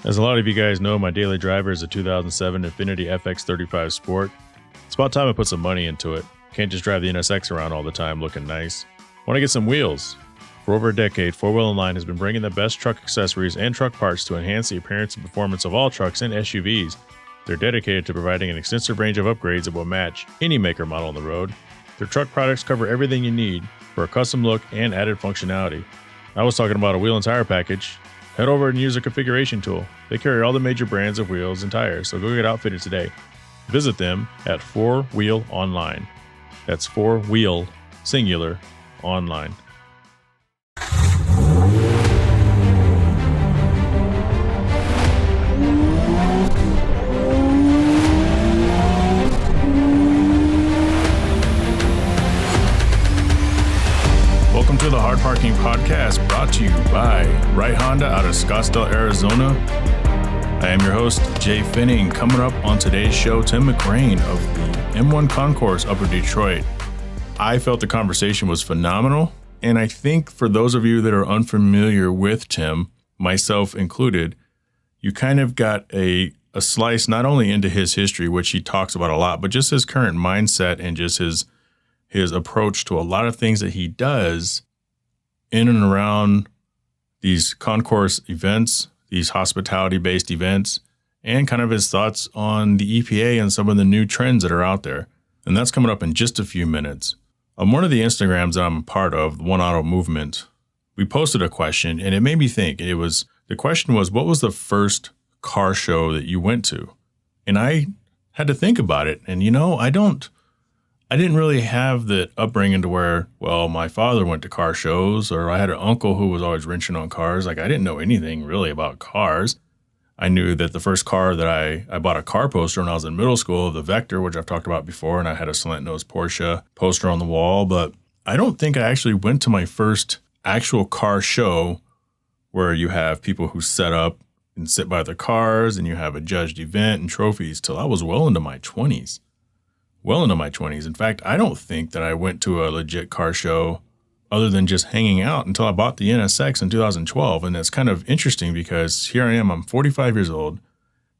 As a lot of you guys know, my daily driver is a 2007 Infiniti FX35 Sport. It's about time I put some money into it. Can't just drive the NSX around all the time looking nice. Want to get some wheels? For over a decade, 4Wheel & Line has been bringing the best truck accessories and truck parts to enhance the appearance and performance of all trucks and SUVs. They're dedicated to providing an extensive range of upgrades that will match any maker model on the road. Their truck products cover everything you need for a custom look and added functionality. I was talking about a wheel and tire package. Head over and use a configuration tool. They carry all the major brands of wheels and tires, so go get outfitted today. Visit them at 4Wheel Online. That's 4Wheel, singular, online. Welcome to the Hard Parking Podcast, brought to you by Right Honda out of Scottsdale, Arizona. I am your host, Jhae Finning. Coming up on today's show, Tim McGrane of the M1 Concourse, Upper Detroit. I felt the conversation was phenomenal, and I think for those of you that are unfamiliar with Tim, myself included, you kind of got a slice not only into his history, which he talks about a lot, but just his current mindset and just his approach to a lot of things that he does in and around these concourse events, these hospitality-based events, and kind of his thoughts on the EPA and some of the new trends that are out there. And that's coming up in just a few minutes. On one of the Instagrams that I'm a part of, the One Auto Movement, we posted a question, and it made me think. The question was, what was the first car show that you went to? And I had to think about it. And I didn't really have the upbringing to where, well, my father went to car shows, or I had an uncle who was always wrenching on cars. Like, I didn't know anything really about cars. I knew that the first car that I bought a car poster when I was in middle school, the Vector, which I've talked about before, and I had a slant-nosed Porsche poster on the wall. But I don't think I actually went to my first actual car show where you have people who set up and sit by their cars and you have a judged event and trophies till I was well into my 20s. In fact, I don't think that I went to a legit car show other than just hanging out until I bought the NSX in 2012. And it's kind of interesting because here I am, I'm 45 years old.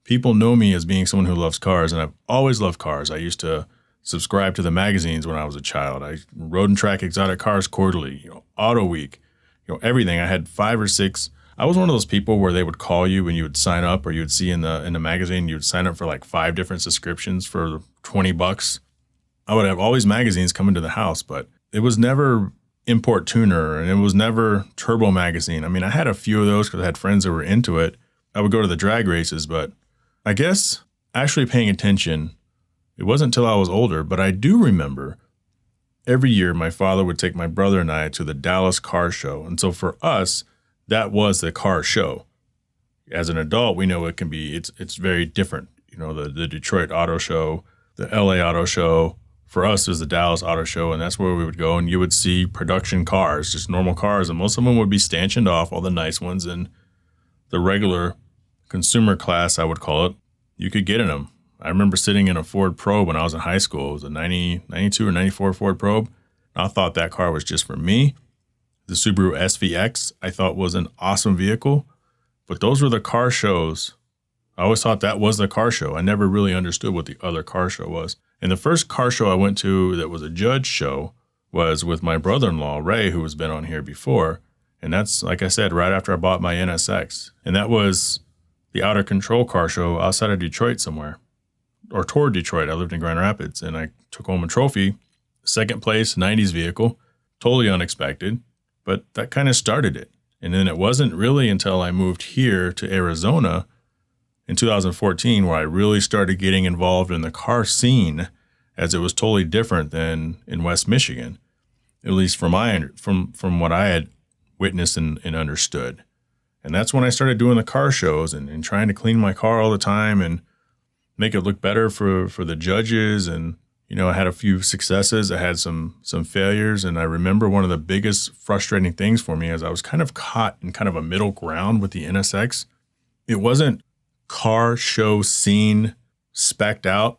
People know me as being someone who loves cars, and I've always loved cars. I used to subscribe to the magazines when I was a child. I Road and Track Exotic Cars Quarterly, Auto Week, everything. I had 5 or 6. I was one of those people where they would call you and you would sign up, or you would see in the magazine, you would sign up for like 5 different subscriptions for $20. I would have all these magazines come into the house, but it was never Import Tuner and it was never Turbo Magazine. I mean, I had a few of those because I had friends that were into it. I would go to the drag races, but I guess actually paying attention, it wasn't until I was older, but I do remember every year my father would take my brother and I to the Dallas Car Show. And so for us, that was the car show. As an adult, we know it's very different. The Detroit Auto Show, the LA Auto Show. For us, it was the Dallas Auto Show, and that's where we would go, and you would see production cars, just normal cars, and most of them would be stanchioned off, all the nice ones, and the regular consumer class, I would call it, you could get in them. I remember sitting in a Ford Probe when I was in high school. It was a 92 or 94 Ford Probe. I thought that car was just for me. The Subaru SVX, I thought was an awesome vehicle, but those were the car shows. I always thought that was the car show. I never really understood what the other car show was. And the first car show I went to that was a judge show was with my brother-in-law, Ray, who has been on here before. And that's, like I said, right after I bought my NSX. And that was the Out of Control car show outside of Detroit somewhere, or toward Detroit. I lived in Grand Rapids, and I took home a trophy, second place, 90s vehicle, totally unexpected. But that kind of started it. And then it wasn't really until I moved here to Arizona in 2014 where I really started getting involved in the car scene, as it was totally different than in West Michigan, at least from what I had witnessed and understood. And that's when I started doing the car shows and trying to clean my car all the time and make it look better for the judges. And I had a few successes. I had some failures. And I remember one of the biggest frustrating things for me is I was kind of caught in kind of a middle ground with the NSX. It wasn't car show scene specced out.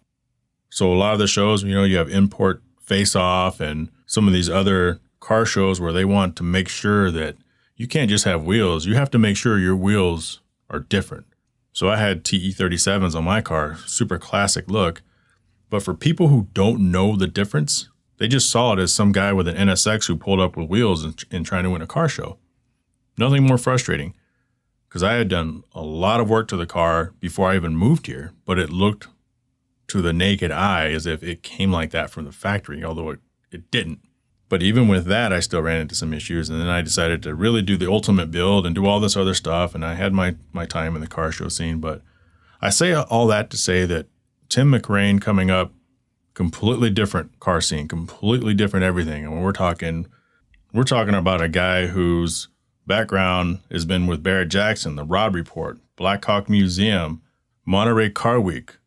So a lot of the shows, you have Import Face Off and some of these other car shows where they want to make sure that you can't just have wheels. You have to make sure your wheels are different. So I had TE37s on my car, super classic look. But for people who don't know the difference, they just saw it as some guy with an NSX who pulled up with wheels and trying to win a car show. Nothing more frustrating, because I had done a lot of work to the car before I even moved here, but it looked to the naked eye as if it came like that from the factory, although it didn't. But even with that, I still ran into some issues, and then I decided to really do the ultimate build and do all this other stuff, and I had my time in the car show scene. But I say all that to say that Tim McGrane coming up, completely different car scene, completely different everything. And when we're talking about a guy whose background has been with Barrett Jackson, the Rod Report, Blackhawk Museum, Monterey Car Week,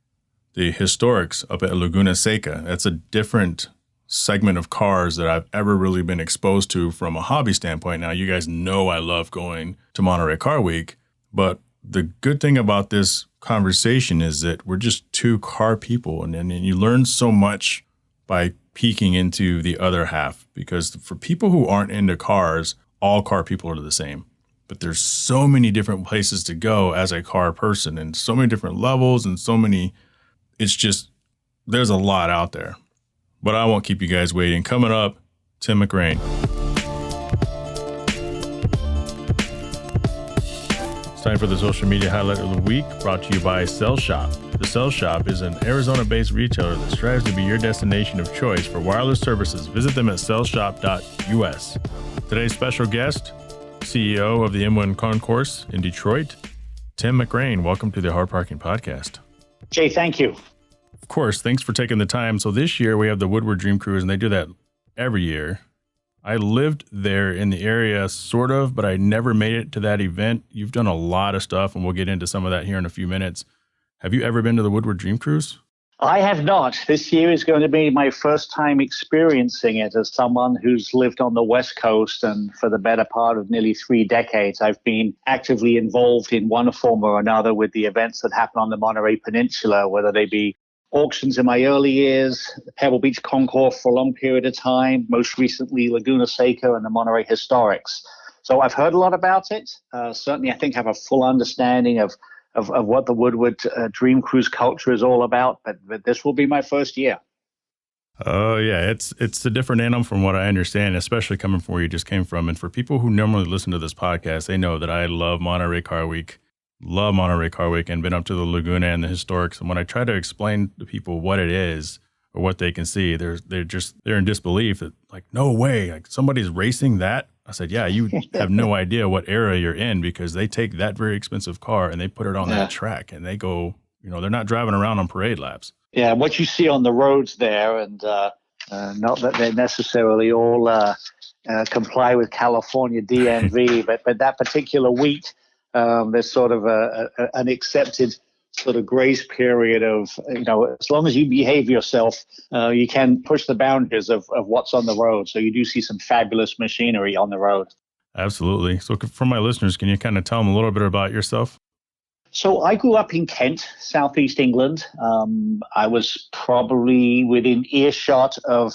the Historics up at Laguna Seca. That's a different segment of cars that I've ever really been exposed to from a hobby standpoint. Now, you guys know I love going to Monterey Car Week, but the good thing about this conversation is that we're just two car people, and you learn so much by peeking into the other half, because for people who aren't into cars, all car people are the same. But there's so many different places to go as a car person, and so many different levels, and so many, it's just, there's a lot out there. But I won't keep you guys waiting. Coming up, Tim McGrane. It's time for the social media highlight of the week, brought to you by Cell Shop. The Cell Shop is an Arizona-based retailer that strives to be your destination of choice for wireless services. Visit them at cellshop.us. Today's special guest, CEO of the M1 Concourse in Detroit, Tim McGrane. Welcome to the Hard Parking Podcast. Jhae, thank you. Of course, thanks for taking the time. So this year we have the Woodward Dream Cruise, and they do that every year. I lived there in the area, sort of, but I never made it to that event. You've done a lot of stuff, and we'll get into some of that here in a few minutes. Have you ever been to the Woodward Dream Cruise? I have not. This year is going to be my first time experiencing it as someone who's lived on the West Coast, and for the better part of nearly 3 decades, I've been actively involved in one form or another with the events that happen on the Monterey Peninsula, whether they be auctions in my early years, the Pebble Beach Concourse for a long period of time, most recently Laguna Seca and the Monterey Historics. So I've heard a lot about it. Certainly, I think I have a full understanding of what the Woodward Dream Cruise culture is all about, but this will be my first year. Oh, yeah. It's a different animal from what I understand, especially coming from where you just came from. And for people who normally listen to this podcast, they know that I love Monterey Car Week. Love Monterey Car Week, and been up to the Laguna and the Historics. And when I try to explain to people what it is or what they can see, they're in disbelief that, like, no way, like somebody's racing that. I said, yeah, you have no idea what era you're in, because they take that very expensive car and they put it on that track, and they go, they're not driving around on parade laps. Yeah, what you see on the roads there, and not that they necessarily all comply with California DMV, but that particular week, there's sort of an accepted sort of grace period of, as long as you behave yourself, you can push the boundaries of what's on the road. So you do see some fabulous machinery on the road. Absolutely. So for my listeners, can you kind of tell them a little bit about yourself? So I grew up in Kent, southeast England. I was probably within earshot of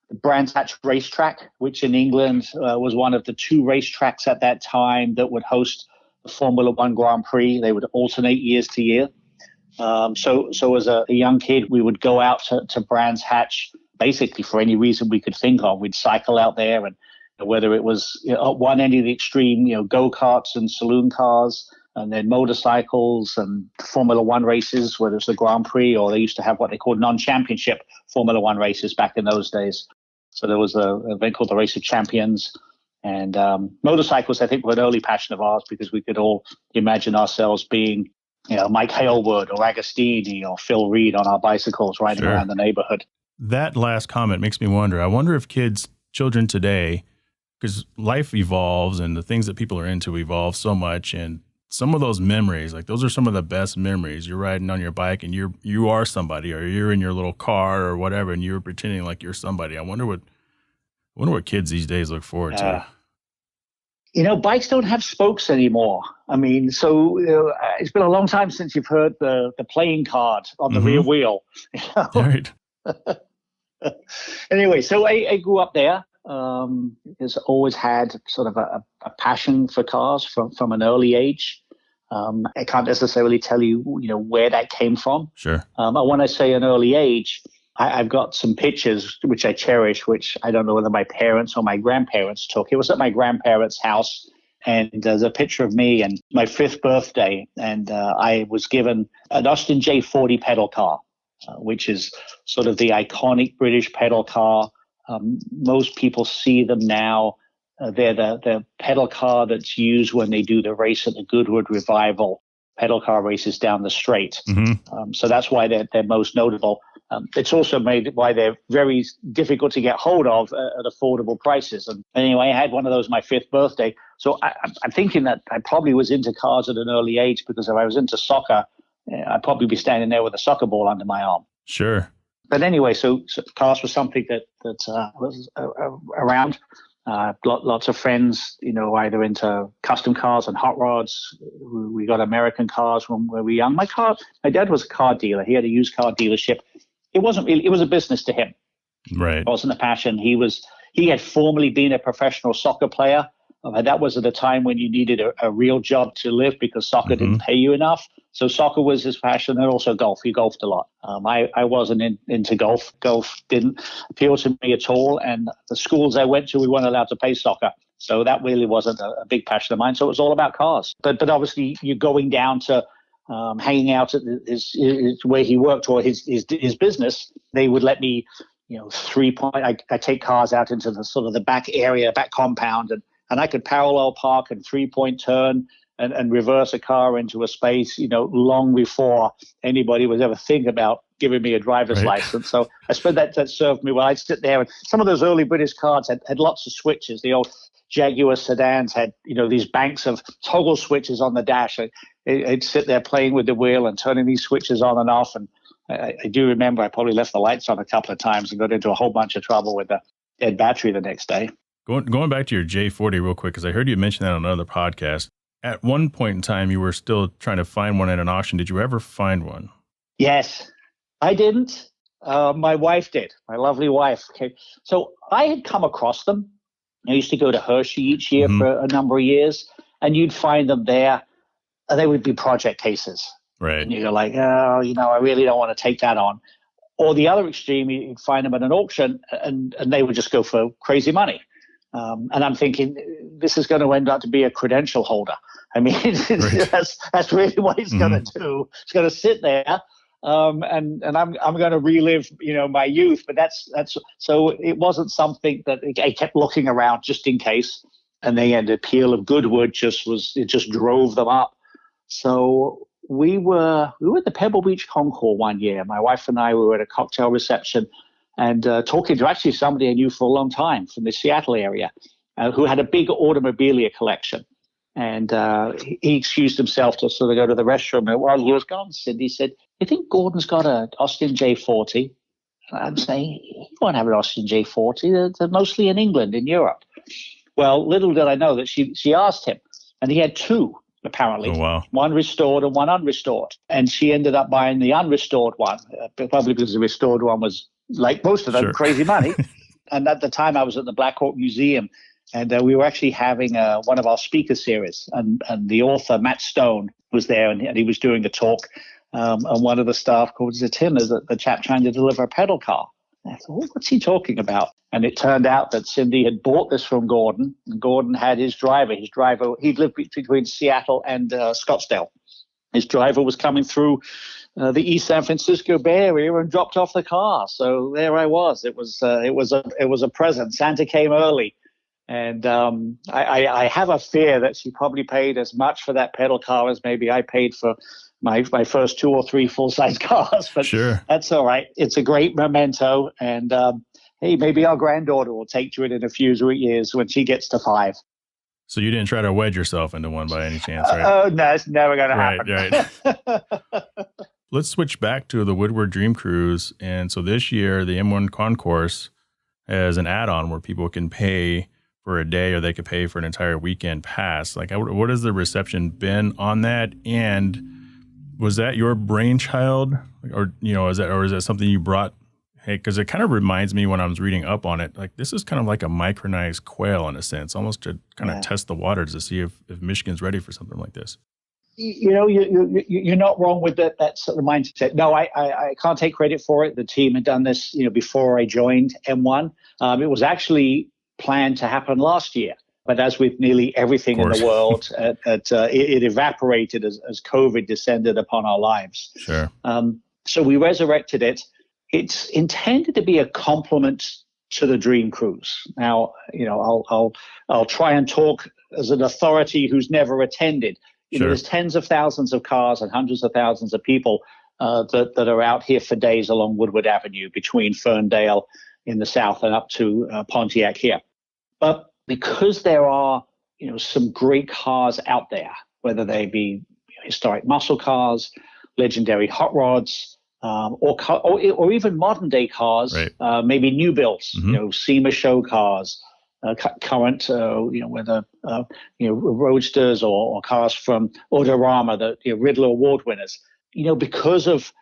the Brands Hatch racetrack, which in England was one of the 2 racetracks at that time that would host the Formula One Grand Prix. They would alternate years to year. So as a young kid, we would go out to Brands Hatch basically for any reason we could think of. We'd cycle out there, and whether it was at one end of the extreme, go-karts and saloon cars, and then motorcycles and Formula One races, whether it's the Grand Prix, or they used to have what they called non-championship Formula One races back in those days. So there was an event called the Race of Champions. And motorcycles, I think, were an early passion of ours, because we could all imagine ourselves being, Mike Hailwood or Agostini or Phil Reed on our bicycles riding around the neighborhood. That last comment makes me wonder. I wonder if children today, because life evolves and the things that people are into evolve so much, and some of those memories, like those are some of the best memories. You're riding on your bike and you are somebody, or you're in your little car or whatever, and you're pretending like you're somebody. I wonder what kids these days look forward to. Bikes don't have spokes anymore. I mean, so it's been a long time since you've heard the playing card on the rear wheel. Right. Anyway, so I grew up there. Has always had sort of a passion for cars from an early age. I can't necessarily tell you, where that came from. Sure. When I say an early age, I've got some pictures which I cherish, which I don't know whether my parents or my grandparents took. It was at my grandparents' house, and there's a picture of me and my 5th birthday, and I was given an Austin J40 pedal car, which is sort of the iconic British pedal car. Most people see them now. They're the pedal car that's used when they do the race at the Goodwood Revival pedal car races down the straight. Mm-hmm. So that's why they're most notable. It's also made why they're very difficult to get hold of at affordable prices. And anyway, I had one of those my 5th birthday. So I'm thinking that I probably was into cars at an early age, because if I was into soccer, I'd probably be standing there with a soccer ball under my arm. Sure. But anyway, so cars was something that was around. Lots of friends, either into custom cars and hot rods. We got American cars when we were young. My dad was a car dealer. He had a used car dealership. It was a business to him. Right. It wasn't a passion. He had formerly been a professional soccer player. That was at a time when you needed a real job to live, because soccer didn't pay you enough. So soccer was his passion, and also golf. He golfed a lot. I wasn't into golf. Golf didn't appeal to me at all. And the schools I went to, we weren't allowed to play soccer. So that really wasn't a big passion of mine. So it was all about cars. But obviously, you're going down to hanging out at his where he worked, or his business. They would let me, 3-point. I take cars out into the sort of the back area, back compound, and I could parallel park and 3-point turn and reverse a car into a space, long before anybody was ever thinking about giving me a driver's license. So I suppose that served me well. I'd sit there, and some of those early British cars had lots of switches. The old Jaguar sedans had, these banks of toggle switches on the dash. I'd sit there playing with the wheel and turning these switches on and off. And I do remember I probably left the lights on a couple of times and got into a whole bunch of trouble with the dead battery the next day. Going back to your J40 real quick, because I heard you mention that on another podcast. At one point in time, you were still trying to find one at an auction. Did you ever find one? Yes, I didn't. My wife did. My lovely wife. Okay. So I had come across them. I used to go to Hershey each year for a number of years, and you'd find them there. And they would be project cases. Right. And you're like, oh, I really don't want to take that on. Or the other extreme, you'd find them at an auction, and they would just go for crazy money. And I'm thinking, this is going to end up to be a credential holder. I mean, that's really what it's going to do. It's going to sit there, and I'm going to relive, my youth. But that's so it wasn't something that I kept looking around just in case. And the appeal of Goodwood just drove them up. So we were at the Pebble Beach Concourse one year. My wife and I were at a cocktail reception, and talking to actually somebody I knew for a long time from the Seattle area, who had a big automobilia collection. And he excused himself to sort of go to the restroom. And while he was gone, Cindy said, "You think Gordon's got an Austin J40?" And I'm saying, "He won't have an Austin J40. They're mostly in England, in Europe." Well, little did I know that she asked him, and he had two, apparently. Oh, wow. One restored and one unrestored. And she ended up buying the unrestored one, probably because the restored one was, like most of them, crazy money. And at the time, I was at the Blackhawk Museum, and we were actually having one of our speaker series. And the author, Matt Stone, was there, and he was doing the talk. And one of the staff called Tim, is the chap trying to deliver a pedal car. And I thought, what's he talking about? And it turned out that Cindy had bought this from Gordon, and Gordon had his driver. He lived between Seattle and Scottsdale. His driver was coming through the East San Francisco Bay Area and dropped off the car. So there I was. It was a present. Santa came early, and I have a fear that she probably paid as much for that pedal car as maybe I paid for my first 2 or 3 full-size cars. But that's all right. It's a great memento, and hey, maybe our granddaughter will take to it in a few years when she gets to 5. So you didn't try to wedge yourself into one by any chance, right? Oh, no, it's never going to happen. Right. Let's switch back to the Woodward Dream Cruise. And so this year, the M1 Concourse has an add-on where people can pay for a day, or they could pay for an entire weekend pass. Like, what has the reception been on that? And was that your brainchild, or is that something you brought? Hey, because it kind of reminds me, when I was reading up on it, like this is kind of like a micronized quail in a sense, almost to kind of test the waters to see if Michigan's ready for something like this. You're not wrong with that sort of mindset. No, I can't take credit for it. The team had done this, before I joined M1. It was actually planned to happen last year, but as with nearly everything in the world, it evaporated as COVID descended upon our lives. Sure. So we resurrected it. It's intended to be a complement to the Dream Cruise. Now, I'll try and talk as an authority who's never attended. Sure. There's tens of thousands of cars and hundreds of thousands of people that are out here for days along Woodward Avenue between Ferndale in the south and up to Pontiac here. But because there are, some great cars out there, whether they be historic muscle cars, legendary hot rods, or even modern day cars, right. Maybe new builds, SEMA show cars, current, whether roadsters or cars from Autorama, the Riddler Award winners, because of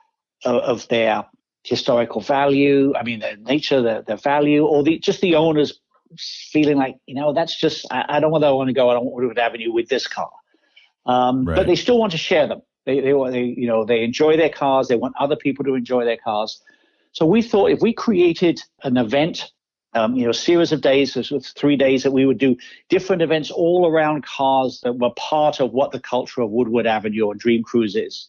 their historical value, their nature, their value, or just the owners feeling like, that's just, I don't want to go on Woodward Avenue with this car. Right. But they still want to share them. They enjoy their cars. They want other people to enjoy their cars. So we thought if we created an event, a series of days, this was 3 days that we would do different events all around cars that were part of what the culture of Woodward Avenue or Dream Cruise is.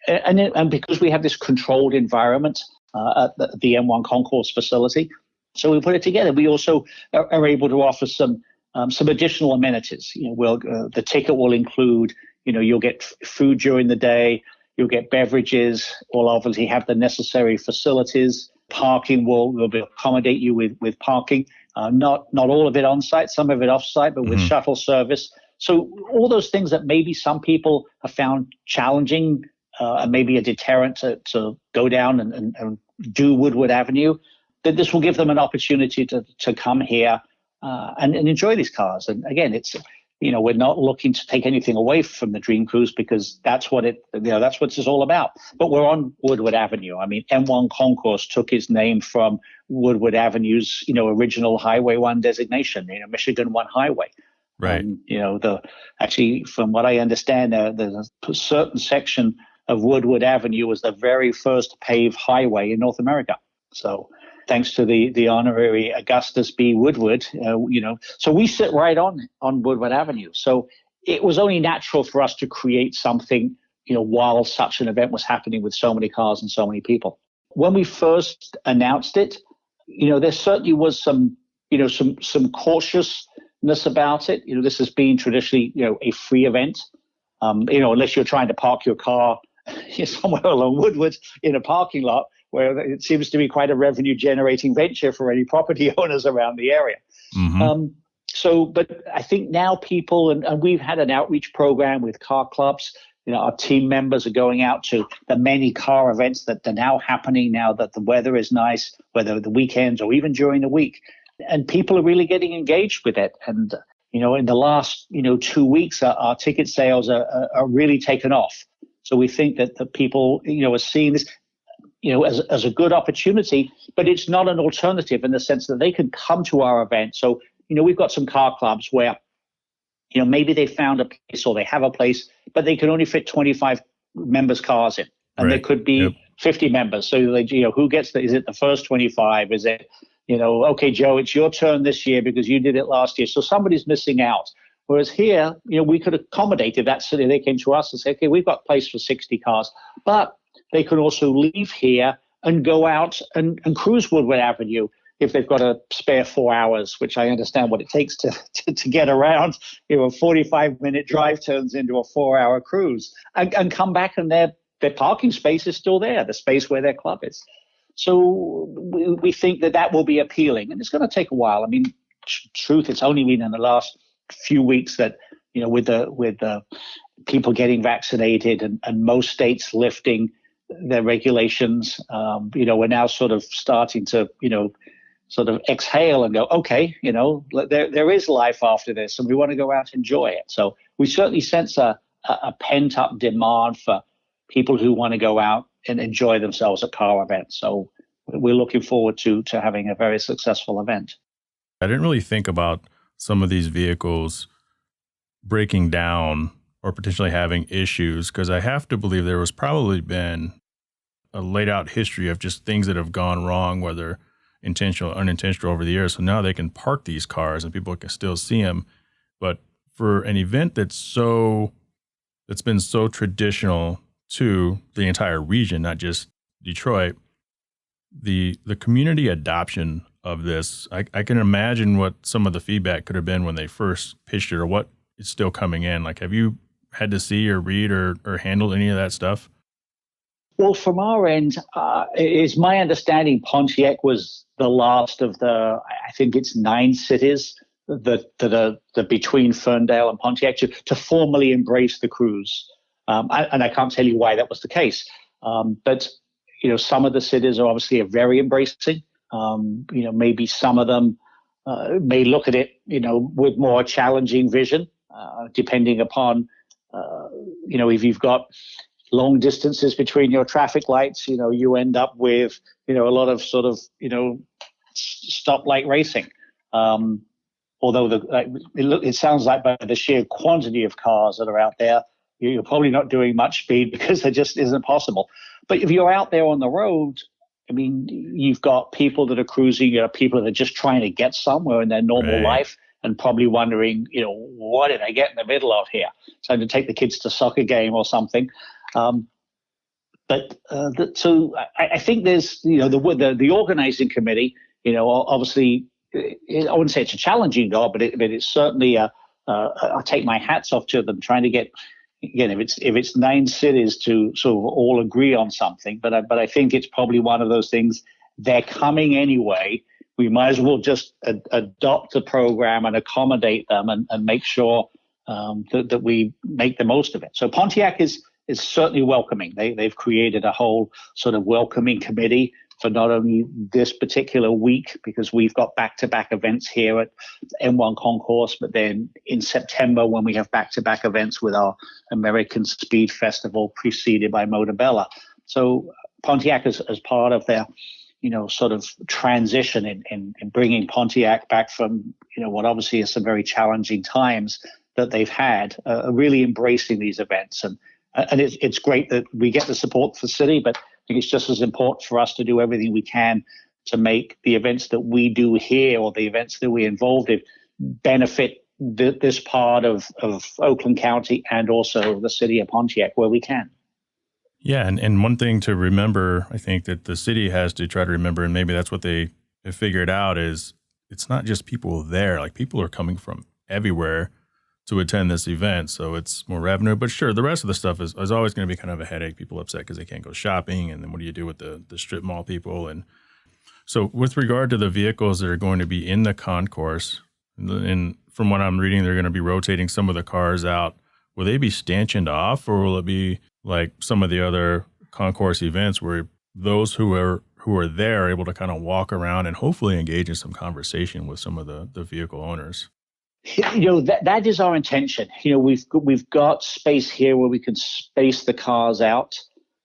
And because we have this controlled environment at the M1 Concourse facility, so we put it together. We also are able to offer some additional amenities. The ticket will include, you'll get food during the day, you'll get beverages, we'll obviously have the necessary facilities. Parking will accommodate you with parking, not all of it on site, some of it off site, but with shuttle service. So all those things that maybe some people have found challenging and maybe a deterrent to go down and do Woodward Avenue, that this will give them an opportunity to come here and enjoy these cars. And again, it's we're not looking to take anything away from the Dream Cruise because that's what that's what it's all about. But we're on Woodward Avenue. M1 Concourse took its name from Woodward Avenue's, original Highway 1 designation, Michigan 1 Highway. Right. Actually, from what I understand, there's a certain section of Woodward Avenue was the very first paved highway in North America. So thanks to the honorary Augustus B. Woodward, so we sit right on Woodward Avenue. So it was only natural for us to create something, while such an event was happening with so many cars and so many people. When we first announced it, there certainly was some cautiousness about it. This has been traditionally, a free event, unless you're trying to park your car somewhere along Woodward in a parking lot, where it seems to be quite a revenue-generating venture for any property owners around the area. But I think now people, and we've had an outreach program with car clubs. Our team members are going out to the many car events that are now happening now that the weather is nice, whether the weekends or even during the week. And people are really getting engaged with it. And, in the last, 2 weeks, our ticket sales are really taken off. So we think that the people, are seeing this, as a good opportunity, but it's not an alternative in the sense that they can come to our event. So, we've got some car clubs where, maybe they found a place or they have a place, but they can only fit 25 members' cars in. And There could be 50 members. So, who gets is it the first 25? Is it, okay, Joe, it's your turn this year because you did it last year. So somebody's missing out. Whereas here, we could accommodate if that's they came to us and say, okay, we've got place for 60 cars, but they can also leave here and go out and cruise Woodward Avenue if they've got a spare 4 hours, which I understand what it takes to get around. A 45-minute drive turns into a 4-hour cruise, and come back and their parking space is still there, the space where their club is. So we think that will be appealing, and it's going to take a while. Truth, it's only been in the last few weeks that with the people getting vaccinated and most states lifting their regulations, we're now sort of starting to, sort of exhale and go, okay, there is life after this and we want to go out and enjoy it. So we certainly sense a pent up demand for people who want to go out and enjoy themselves at car events. So we're looking forward to having a very successful event. I didn't really think about some of these vehicles breaking down or potentially having issues? Because I have to believe there was probably been a laid out history of just things that have gone wrong, whether intentional or unintentional over the years. So now they can park these cars and people can still see them. But for an event that's been so traditional to the entire region, not just Detroit, the community adoption of this, I can imagine what some of the feedback could have been when they first pitched it, or what is still coming in. Like, have you had to see or read or handle any of that stuff? Well, from our end, it's my understanding Pontiac was the last of I think it's 9 cities that are between Ferndale and Pontiac to formally embrace the cruise. And I can't tell you why that was the case. But, some of the cities are obviously very embracing. Maybe some of them may look at it, with more challenging vision, depending upon, if you've got long distances between your traffic lights, you end up with, a lot of sort of, stoplight racing. Although it sounds like by the sheer quantity of cars that are out there, you're probably not doing much speed because it just isn't possible. But if you're out there on the road, I mean, you've got people that are cruising, people that are just trying to get somewhere in their normal life and probably wondering, what did I get in the middle of here? So to take the kids to a soccer game or something. So I think there's, the organizing committee, obviously, I wouldn't say it's a challenging job, but it's certainly I'll take my hats off to them trying to get, again, if it's 9 cities to sort of all agree on something, but I think it's probably one of those things. They're coming anyway. We might as well just adopt the program and accommodate them and make sure that we make the most of it. So Pontiac is certainly welcoming. They've created a whole sort of welcoming committee for not only this particular week, because we've got back-to-back events here at M1 Concourse, but then in September when we have back-to-back events with our American Speed Festival preceded by Motorbella. So Pontiac is as part of their, sort of transition in bringing Pontiac back from, what obviously is some very challenging times that they've had, really embracing these events. And it's great that we get the support for the city, but I think it's just as important for us to do everything we can to make the events that we do here or the events that we're involved in benefit this part of Oakland County and also the city of Pontiac where we can. Yeah, and one thing to remember, I think that the city has to try to remember, and maybe that's what they have figured out, is it's not just people there. Like, people are coming from everywhere to attend this event, so it's more revenue. But sure, the rest of the stuff is always going to be kind of a headache. People upset because they can't go shopping, and then what do you do with the strip mall people? And so with regard to the vehicles that are going to be in the concourse, and from what I'm reading, they're going to be rotating some of the cars out. Will they be stanchioned off, or will it be like some of the other concourse events where those who are there are able to kind of walk around and hopefully engage in some conversation with some of the vehicle owners? That is our intention. We've got space here where we can space the cars out,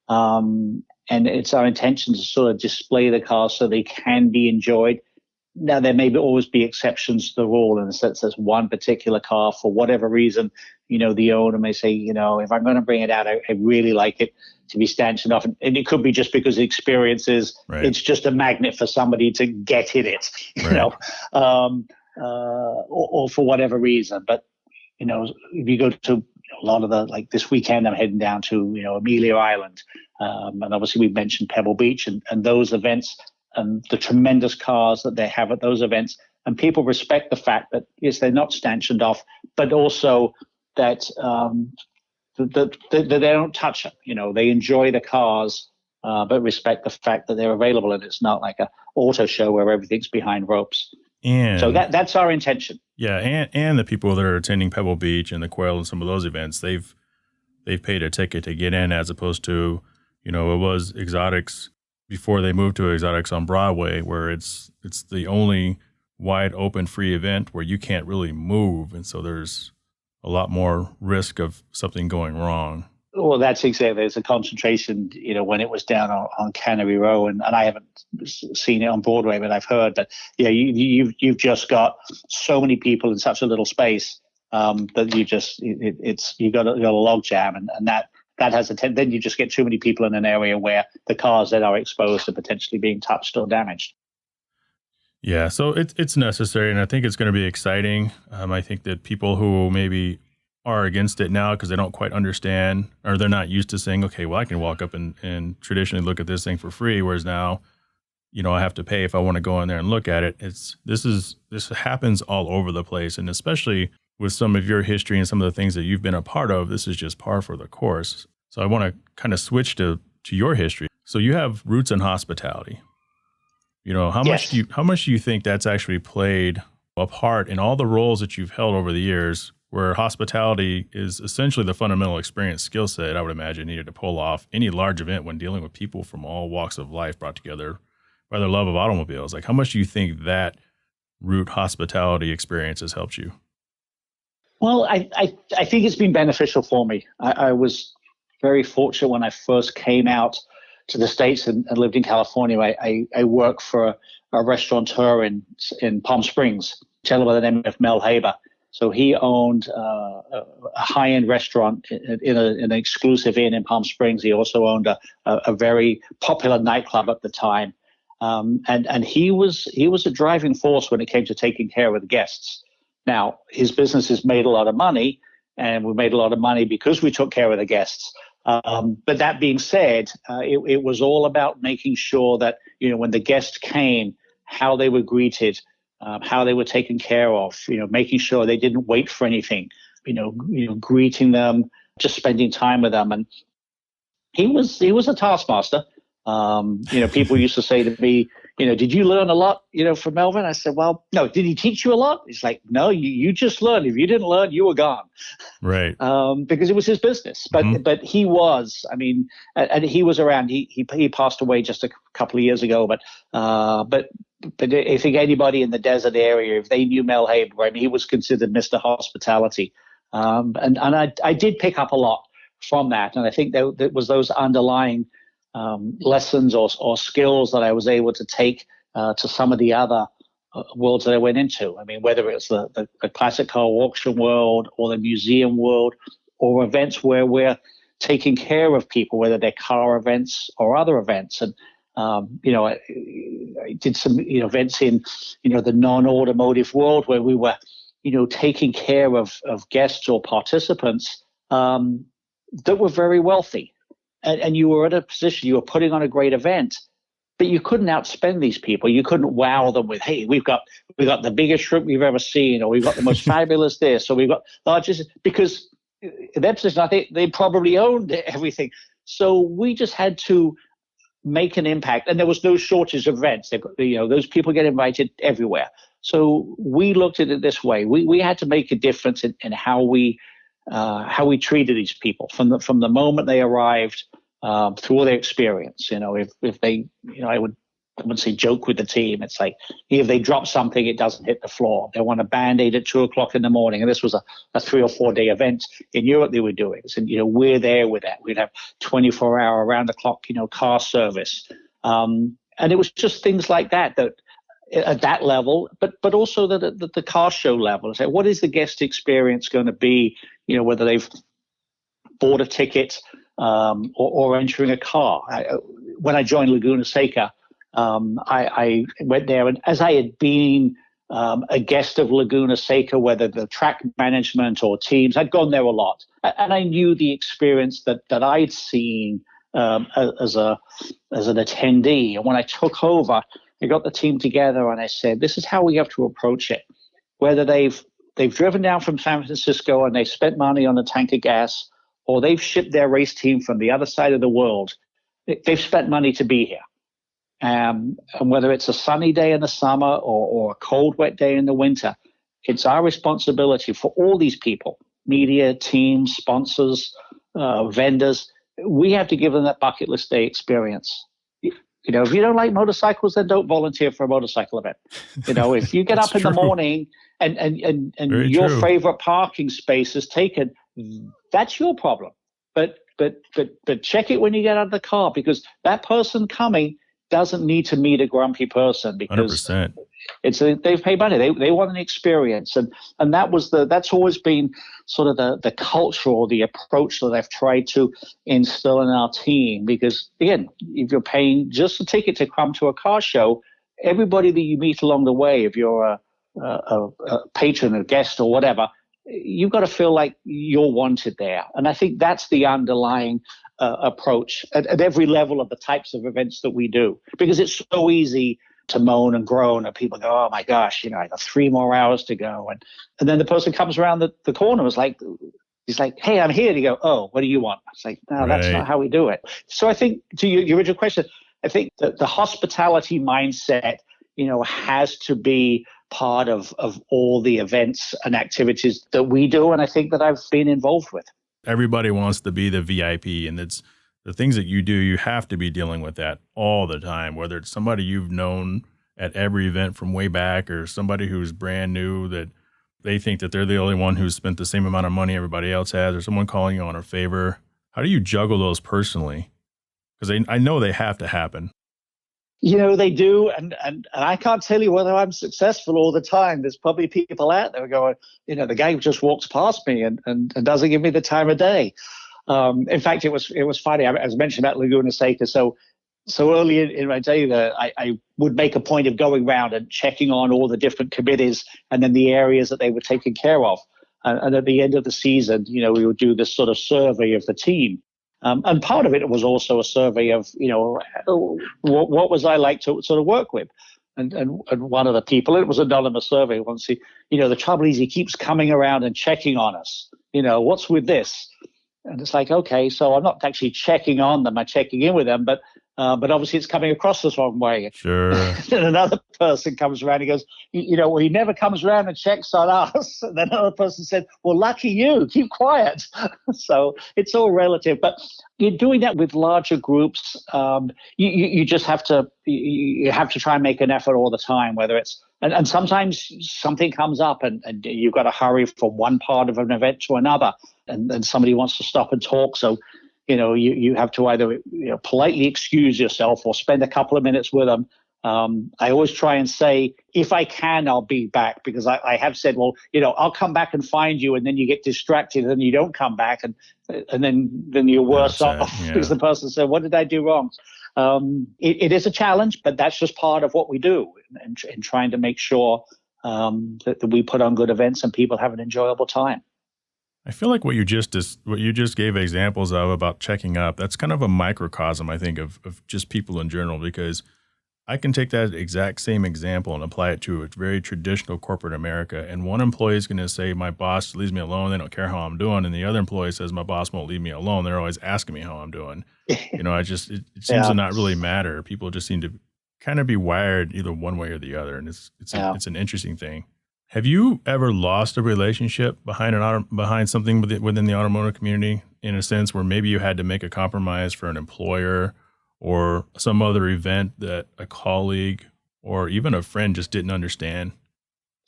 and it's our intention to sort of display the cars so they can be enjoyed. Now, there may always be exceptions to the rule in the sense there's one particular car for whatever reason, the owner may say, if I'm going to bring it out, I really like it to be stanchioned off. And it could be just because the experience is, It's just a magnet for somebody to get in it, or for whatever reason. But, if you go to a lot of like this weekend, I'm heading down to, Amelia Island. And obviously we've mentioned Pebble Beach and those events and the tremendous cars that they have at those events. And people respect the fact that, yes, they're not stanchioned off, but also that that they don't touch them. They enjoy the cars, but respect the fact that they're available. And it's not like a auto show where everything's behind ropes. And so that's our intention. Yeah, and the people that are attending Pebble Beach and the Quail and some of those events, they've paid a ticket to get in, as opposed to, it was Exotics before they moved to Exotics on Broadway, where it's the only wide open free event where you can't really move, and so there's a lot more risk of something going wrong. Well, that's exactly. There's a concentration, when it was down on Cannery Row, and I haven't seen it on Broadway, but I've heard that, you've just got so many people in such a little space that you got a log jam, and that has then you just get too many people in an area where the cars that are exposed to potentially being touched or damaged. Yeah, so it's necessary, and I think it's going to be exciting. I think that people who maybe are against it now because they don't quite understand, or they're not used to saying, okay, well, I can walk up and traditionally look at this thing for free, whereas now, I have to pay if I want to go in there and look at it. This happens all over the place, and especially with some of your history and some of the things that you've been a part of, this is just par for the course. So I want to kind of switch to your history. So you have roots in hospitality. How much do you think that's actually played a part in all the roles that you've held over the years, where hospitality is essentially the fundamental experience skill set I would imagine needed to pull off any large event when dealing with people from all walks of life brought together by their love of automobiles? Like, how much do you think that root hospitality experience has helped you? Well, I think it's been beneficial for me. I was very fortunate when I first came out to the States and lived in California. I worked for a restaurateur in Palm Springs, a gentleman by the name of Mel Haber. So he owned a high-end restaurant in an exclusive inn in Palm Springs. He also owned a very popular nightclub at the time. And he was a driving force when it came to taking care of the guests. Now, his business has made a lot of money, and we made a lot of money because we took care of the guests. But that being said, it was all about making sure that, when the guests came, how they were greeted, how they were taken care of, making sure they didn't wait for anything, greeting them, just spending time with them. And he was a taskmaster. People used to say to me, did you learn a lot, from Melvin? I said, well, no. Did he teach you a lot? He's like, no, you just learned. If you didn't learn, you were gone. Right. Because it was his business. But he was, and he was around. He passed away just a couple of years ago. But I think anybody in the desert area, if they knew Mel Haber, he was considered Mr. Hospitality. And I did pick up a lot from that. And I think there was those underlying lessons or skills that I was able to take to some of the other worlds that I went into. Whether it's the classic car auction world or the museum world or events where we're taking care of people, whether they're car events or other events. And, I did some events in, the non-automotive world where we were, taking care of guests or participants that were very wealthy. And you were at a position, you were putting on a great event, but you couldn't outspend these people. You couldn't wow them with, hey, we've got the biggest shrimp we've ever seen, or we've got the most fabulous this, or we've got largest, because in that position, I think they probably owned everything. So we just had to make an impact, and there was no shortage of events. Those people get invited everywhere. So we looked at it this way. We had to make a difference in how we treated these people from the moment they arrived through all their experience. If they, I wouldn't say joke with the team. It's like, if they drop something, it doesn't hit the floor. They want a Band-Aid at 2:00 in the morning. And this was a 3 or 4 day event in Europe they were doing. So, we're there with that. We'd have 24-hour around the clock, car service. And it was just things like that at that level, but also the car show level. So what is the guest experience going to be, whether they've bought a ticket or entering a car. When I joined Laguna Seca, I went there, and as I had been a guest of Laguna Seca, whether the track management or teams, I'd gone there a lot. And I knew the experience that I'd seen as an attendee. And when I took over, I got the team together and I said, this is how we have to approach it. Whether they've driven down from San Francisco and they've spent money on a tank of gas, or they've shipped their race team from the other side of the world, they've spent money to be here. And whether it's a sunny day in the summer or a cold, wet day in the winter, it's our responsibility for all these people, media, teams, sponsors, vendors. We have to give them that bucket list day experience. If you don't like motorcycles, then don't volunteer for a motorcycle event. If you get up in the morning and your favorite parking space is taken, that's your problem. But check it when you get out of the car, because that person coming doesn't need to meet a grumpy person because 100%. they've paid money. They want an experience, and that's always been sort of the culture or the approach that I've tried to instill in our team. Because again, if you're paying just a ticket to come to a car show, everybody that you meet along the way, if you're a patron, a guest, or whatever, you've got to feel like you're wanted there. And I think that's the underlying approach at every level of the types of events that we do, because it's so easy to moan and groan and people go, oh my gosh, I got 3 more hours to go. And then the person comes around the corner, he's like, hey, I'm here. And you go, oh, what do you want? It's like, no, That's not how we do it. So I think to your original question, I think that the hospitality mindset, has to be part of all the events and activities that we do. And I think that I've been involved with. Everybody wants to be the VIP, and it's the things that you do, you have to be dealing with that all the time, whether it's somebody you've known at every event from way back or somebody who's brand new that they think that they're the only one who's spent the same amount of money everybody else has, or someone calling you on a favor. How do you juggle those personally? Because I know they have to happen. They do, and I can't tell you whether I'm successful all the time. There's probably people out there going, the guy who just walks past me and doesn't give me the time of day. In fact, it was funny. I was mentioning about Laguna Seca. So early in my day, I would make a point of going around and checking on all the different committees and then the areas that they were taking care of. And at the end of the season, we would do this sort of survey of the team. And part of it was also a survey of, what was I like to sort of work with? And one of the people, it was an anonymous survey, once the trouble is he keeps coming around and checking on us. What's with this? And it's like, okay, so I'm not actually checking on them, I'm checking in with them, but obviously it's coming across the wrong way. Sure. Then another person comes around and goes, well, he never comes around and checks on us. And then another person said, well, lucky you, keep quiet. So it's all relative. But you're doing that with larger groups. You just have to try and make an effort all the time, whether it's, and sometimes something comes up and you've got to hurry from one part of an event to another, and somebody wants to stop and talk. So, you have to either politely excuse yourself or spend a couple of minutes with them. I always try and say, if I can, I'll be back, because I have said, well, I'll come back and find you, and then you get distracted and you don't come back, and then you're worse off because the person said, what did I do wrong? It is a challenge, but that's just part of what we do in trying to make sure that we put on good events and people have an enjoyable time. I feel like what you just gave examples of about checking up, that's kind of a microcosm, I think, of just people in general, because I can take that exact same example and apply it to a very traditional corporate America. And one employee is going to say, my boss leaves me alone. They don't care how I'm doing. And the other employee says, my boss won't leave me alone. They're always asking me how I'm doing. It seems to not really matter. People just seem to kind of be wired either one way or the other. And it's an interesting thing. Have you ever lost a relationship behind something within the automotive community, in a sense where maybe you had to make a compromise for an employer or some other event that a colleague or even a friend just didn't understand?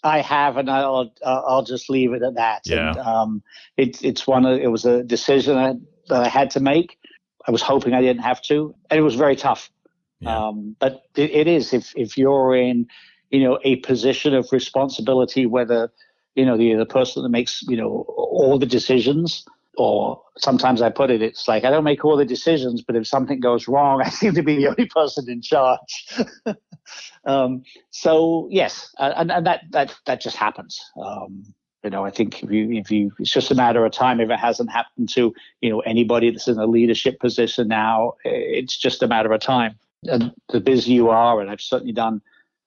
I have, and I'll just leave it at that. Yeah. And, it was a decision that I had to make. I was hoping I didn't have to, and it was very tough. Yeah. But it is, if you're in a position of responsibility, whether, the person that makes, all the decisions, or sometimes I put it's like, I don't make all the decisions, but if something goes wrong, I seem to be the only person in charge. So yes, and that just happens. I think if you, it's just a matter of time. If it hasn't happened to, anybody that's in a leadership position now, it's just a matter of time. And the busier you are, and I've certainly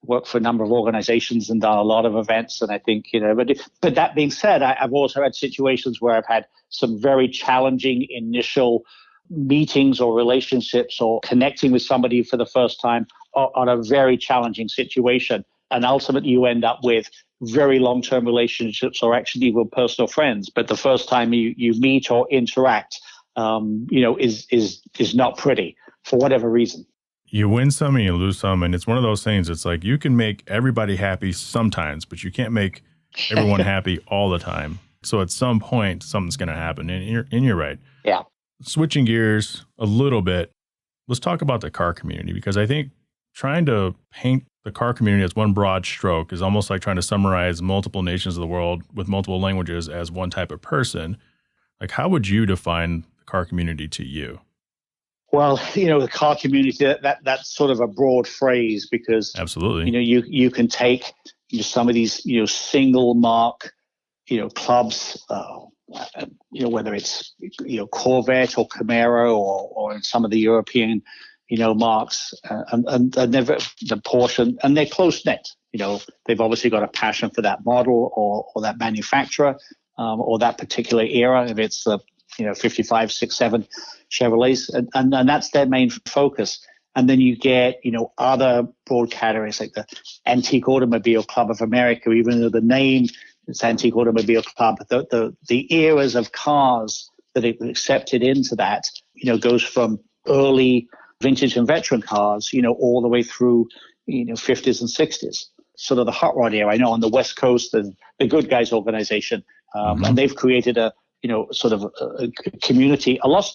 worked for a number of organizations and done a lot of events. And I think, but that being said, I've also had situations where I've had some very challenging initial meetings or relationships or connecting with somebody for the first time on a very challenging situation. And ultimately you end up with very long-term relationships or actually even personal friends. But the first time you meet or interact, is not pretty for whatever reason. You win some and you lose some, and it's one of those things. It's like you can make everybody happy sometimes, but you can't make everyone happy all the time. So at some point, something's going to happen, and you're right. Yeah. Switching gears a little bit, let's talk about the car community, because I think trying to paint the car community as one broad stroke is almost like trying to summarize multiple nations of the world with multiple languages as one type of person. Like, how would you define the car community to you? Well, the car community, that's sort of a broad phrase because, Absolutely. You can take some of these, single mark, clubs, whether it's, Corvette or Camaro or in some of the European, marks and they're the Porsche and they're close knit. They've obviously got a passion for that model or that manufacturer or that particular era. If it's the 55, 6, 7 Chevrolets, and that's their main focus. And then you get, other broad categories like the Antique Automobile Club of America, even though the name is Antique Automobile Club, the eras of cars that are accepted into that, goes from early vintage and veteran cars, all the way through, 50s and 60s. Sort of the hot rod era. I know on the West Coast, the Good Guys organization, and they've created a community, a lot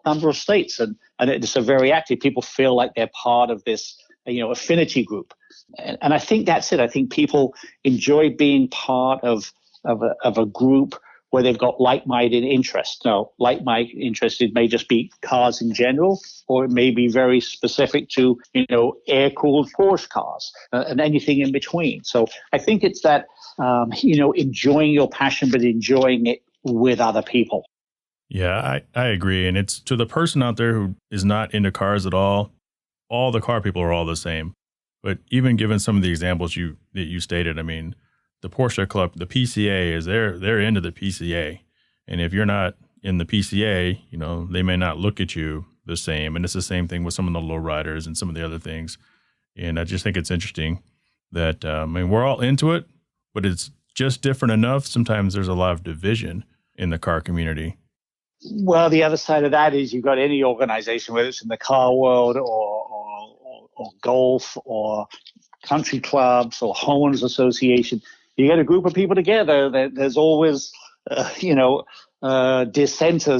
number of states, and it's a very active. People feel like they're part of this, affinity group, and I think that's it. I think people enjoy being part of a group where they've got like-minded interests. Now, like-minded interests, it may just be cars in general, or it may be very specific to, air-cooled Porsche cars and anything in between. So I think it's that, enjoying your passion, but enjoying it with other people. Yeah, I agree. And it's to the person out there who is not into cars at all the car people are all the same. But even given some of the examples that you stated, I mean, the Porsche Club, the PCA they're into the PCA. And if you're not in the PCA, they may not look at you the same. And it's the same thing with some of the lowriders and some of the other things. And I just think it's interesting that, we're all into it, but it's just different enough. Sometimes there's a lot of division in the car community. Well, the other side of that is you've got any organization, whether it's in the car world or golf or country clubs or homeowners association, you get a group of people together. There's always, dissenters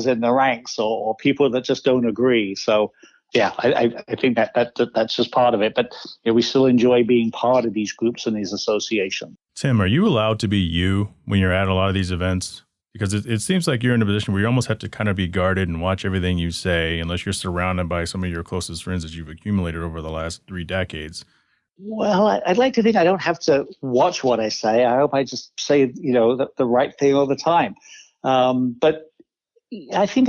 in the ranks or people that just don't agree. So, yeah, I think that's just part of it. But we still enjoy being part of these groups and these associations. Tim, are you allowed to be you when you're at a lot of these events? Because it seems like you're in a position where you almost have to kind of be guarded and watch everything you say, unless you're surrounded by some of your closest friends that you've accumulated over the last 3 decades. Well, I'd like to think I don't have to watch what I say. I hope I just say, the right thing all the time. But I think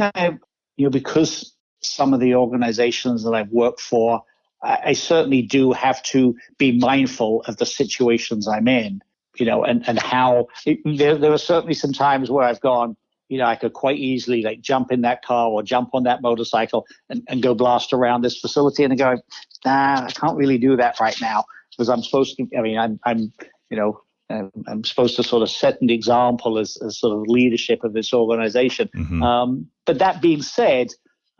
because some of the organizations that I've worked for, I certainly do have to be mindful of the situations I'm in, and how there are certainly some times where I've gone, I could quite easily like jump in that car or jump on that motorcycle and go blast around this facility and go, nah, I can't really do that right now because I'm supposed to, I'm supposed to sort of set an example as sort of leadership of this organization. Mm-hmm. But that being said,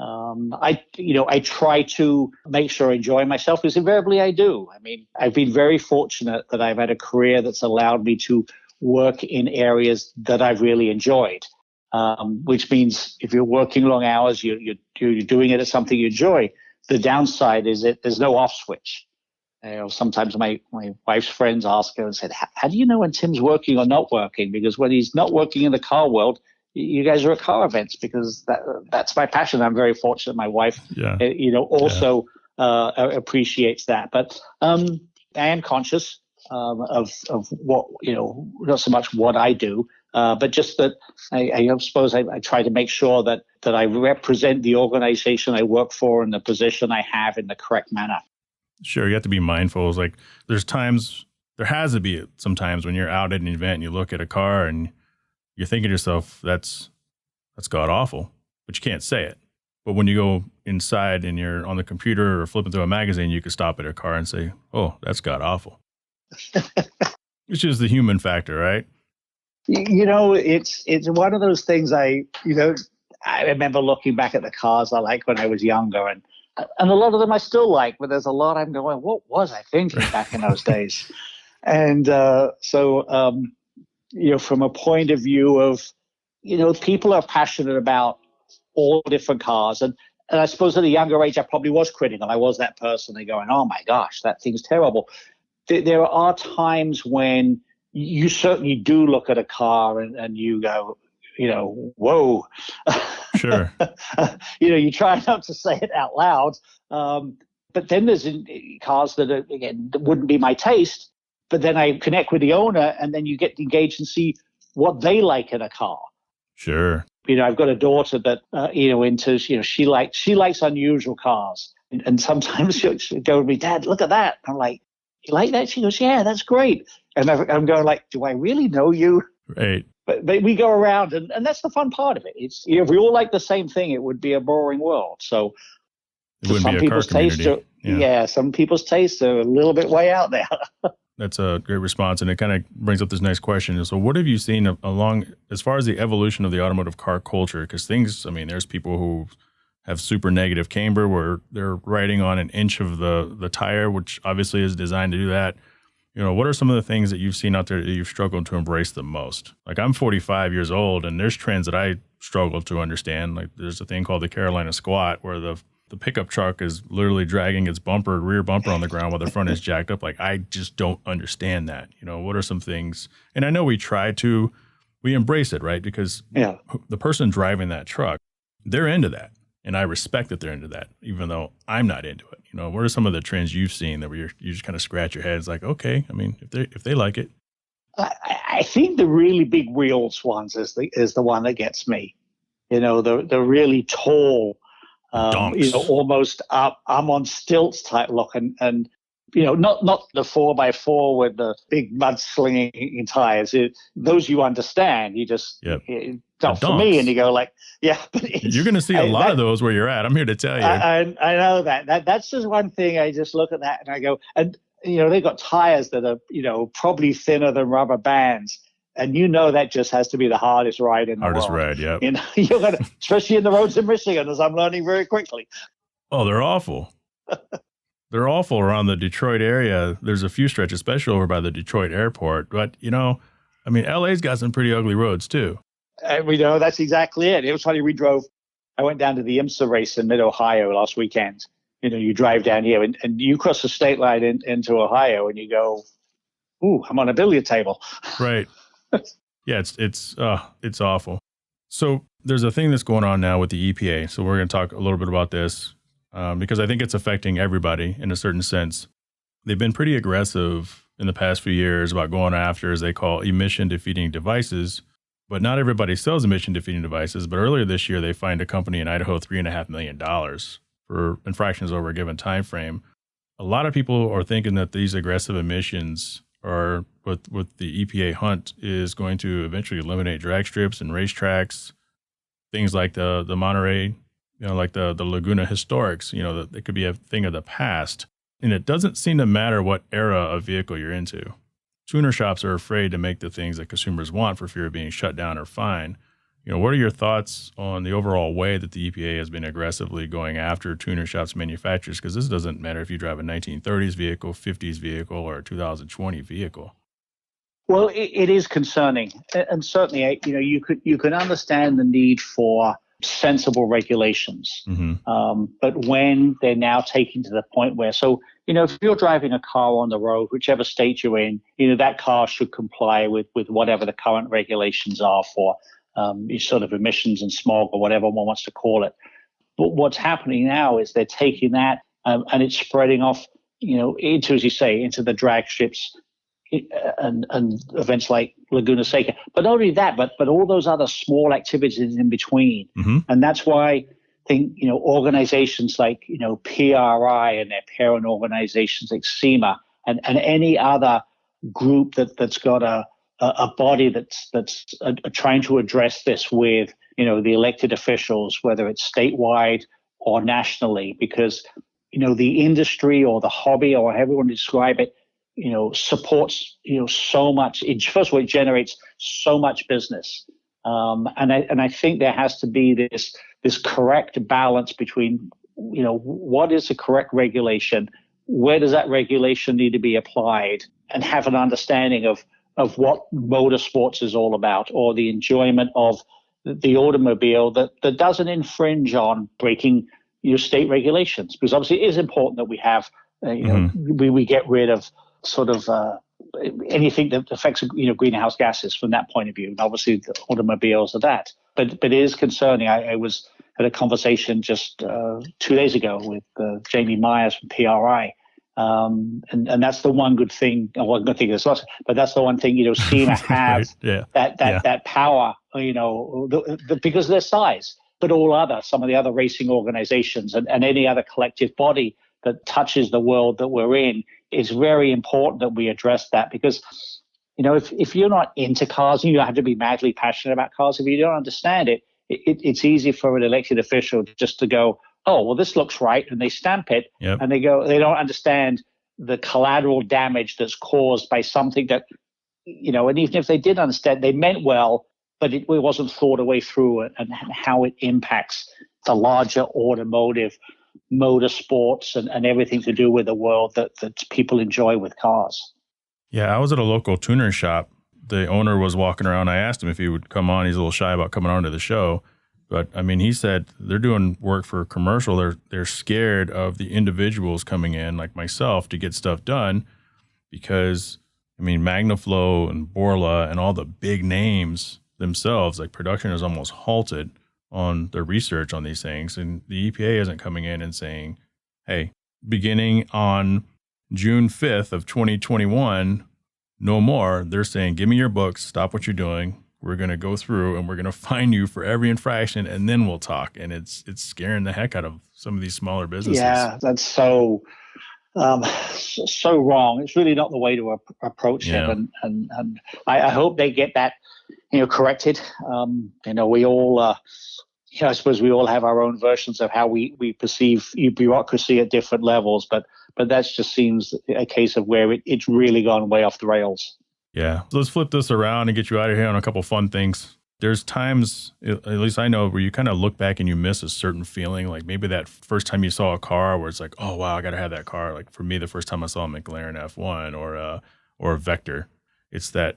I try to make sure I enjoy myself because invariably I do. I mean, I've been very fortunate that I've had a career that's allowed me to work in areas that I've really enjoyed. Which means if you're working long hours, you're doing it as something you enjoy. The downside is that there's no off switch. Sometimes my wife's friends ask her and said, how do you know when Tim's working or not working? Because when he's not working in the car world, you guys are at car events because that's my passion. I'm very fortunate. My wife, also appreciates that. But I am conscious of what, not so much what I do, but just that I suppose I try to make sure that I represent the organization I work for and the position I have in the correct manner. Sure, you have to be mindful. It's like there has to be sometimes when you're out at an event and you look at a car and you're thinking to yourself, that's god awful, but you can't say it. But when you go inside and you're on the computer or flipping through a magazine, you could stop at a car and say, oh, that's god awful. It's just the human factor, right? It's one of those things I remember looking back at the cars I liked when I was younger and a lot of them I still like, but there's a lot I'm going, what was I thinking back in those days? And from a point of view of, people are passionate about all different cars. And I suppose at a younger age, I probably was critical. I was that person. They're going, oh my gosh, that thing's terrible. There are times when you certainly do look at a car and you go, whoa. Sure. You try not to say it out loud. But then there's cars that, again, that wouldn't be my taste. But then I connect with the owner, and then you get engaged and see what they like in a car. Sure. I've got a daughter that, she likes unusual cars. And sometimes she'll go to me, Dad, look at that. I'm like, you like that? She goes, yeah, that's great. And I'm going like, do I really know you? Right. But we go around, and that's the fun part of it. It's, if we all like the same thing, it would be a boring world. So some people's tastes some people's tastes are a little bit way out there. That's a great response. And it kind of brings up this nice question. So what have you seen along, as far as the evolution of the automotive car culture? Because there's people who have super negative camber where they're riding on an inch of the tire, which obviously is designed to do that. What are some of the things that you've seen out there that you've struggled to embrace the most? Like, I'm 45 years old, and there's trends that I struggle to understand. Like, there's a thing called the Carolina squat, where the pickup truck is literally dragging its rear bumper on the ground while the front is jacked up. Like, I just don't understand that. What are some things? And I know we embrace it, right? Because the person driving that truck, they're into that. And I respect that they're into that, even though I'm not into it. What are some of the trends you've seen that you just kind of scratch your head? It's like, okay, if they like it. I think the really big wheels ones is the one that gets me. The really tall, almost I'm on stilts type look, and not the 4x4 with the big mudslinging tires. Those you understand. You just not for me, and you go like, but you're going to see a lot of those where you're at. I'm here to tell you. I know that's just one thing. I just look at that and I go, and they've got tires that are probably thinner than rubber bands. And that just has to be the hardest ride in the world. Hardest ride, yeah. You're gonna, especially in the roads in Michigan, as I'm learning very quickly. Oh, they're awful. They're awful around the Detroit area. There's a few stretches, especially over by the Detroit airport. But, LA's got some pretty ugly roads too. That's exactly it. It was funny. I went down to the IMSA race in mid-Ohio last weekend. You drive down here and you cross the state line into Ohio and you go, ooh, I'm on a billiard table. Right. Yeah, it's awful. So there's a thing that's going on now with the EPA. So we're going to talk a little bit about this because I think it's affecting everybody in a certain sense. They've been pretty aggressive in the past few years about going after, as they call, emission-defeating devices. But not everybody sells emission-defeating devices. But earlier this year, they fined a company in Idaho $3.5 million for infractions over a given time frame. A lot of people are thinking that these aggressive emissions are what the EPA hunt is going to eventually eliminate drag strips and racetracks, things like the Monterey, like the Laguna Historics, it could be a thing of the past. And it doesn't seem to matter what era of vehicle you're into. Tuner shops are afraid to make the things that consumers want for fear of being shut down or fined. What are your thoughts on the overall way that the EPA has been aggressively going after tuner shops manufacturers? Because this doesn't matter if you drive a 1930s vehicle, 50s vehicle, or a 2020 vehicle. Well, it is concerning. And certainly, you can understand the need for sensible regulations. Mm-hmm. But when they're now taking to the point where, if you're driving a car on the road, whichever state you're in, that car should comply with whatever the current regulations are for sort of emissions and smog or whatever one wants to call it. But what's happening now is they're taking that and it's spreading off, into, as you say, into the drag strips and events like Laguna Seca. But not only that, but all those other small activities in between. Mm-hmm. And that's why I think, organizations like, PRI and their parent organizations like SEMA and any other group that's got a body that's trying to address this with, the elected officials, whether it's statewide or nationally, because, the industry or the hobby or however you want to describe it, supports, so much. First of all, it generates so much business. And I think there has to be this correct balance between, what is the correct regulation? Where does that regulation need to be applied? And have an understanding of what motorsports is all about, or the enjoyment of the automobile that doesn't infringe on breaking your state regulations, because obviously it is important that we have, we get rid of sort of anything that affects, greenhouse gases from that point of view. And obviously the automobiles are that. But it is concerning. I was at a conversation just 2 days ago with Jamie Myers from PRI. And that's the one good thing. Well, good thing there's lots, but that's the one thing, SEMA has that power, because of their size. But some of the other racing organizations and any other collective body that touches the world that we're in, it's very important that we address that, because if you're not into cars, you don't have to be madly passionate about cars. If you don't understand it, it's easy for an elected official just to go, oh, well, this looks right, and they stamp it, and they don't understand the collateral damage that's caused by something that, and even if they did understand, they meant well, but it wasn't thought away through and how it impacts the larger automotive, motorsports, and everything to do with the world that people enjoy with cars. Yeah, I was at a local tuner shop. The owner was walking around. I asked him if he would come on. He's a little shy about coming on to the show. But, he said they're doing work for a commercial. They're scared of the individuals coming in, like myself, to get stuff done because, Magnaflow and Borla and all the big names themselves, like production is almost halted on their research on these things. And the EPA isn't coming in and saying, hey, beginning on June 5th of 2021, no more. They're saying, give me your books, stop what you're doing. We're going to go through and we're going to fine you for every infraction, and then we'll talk. And it's scaring the heck out of some of these smaller businesses. Yeah, that's so wrong. It's really not the way to approach it. And I hope they get that, corrected. We all, I suppose we all have our own versions of how we perceive bureaucracy at different levels, but that just seems a case of where it's really gone way off the rails. Yeah. Let's flip this around and get you out of here on a couple fun things. There's times, at least I know, where you kind of look back and you miss a certain feeling. Like maybe that first time you saw a car where it's like, oh, wow, I got to have that car. Like for me, the first time I saw a McLaren F1 or a Vector, it's that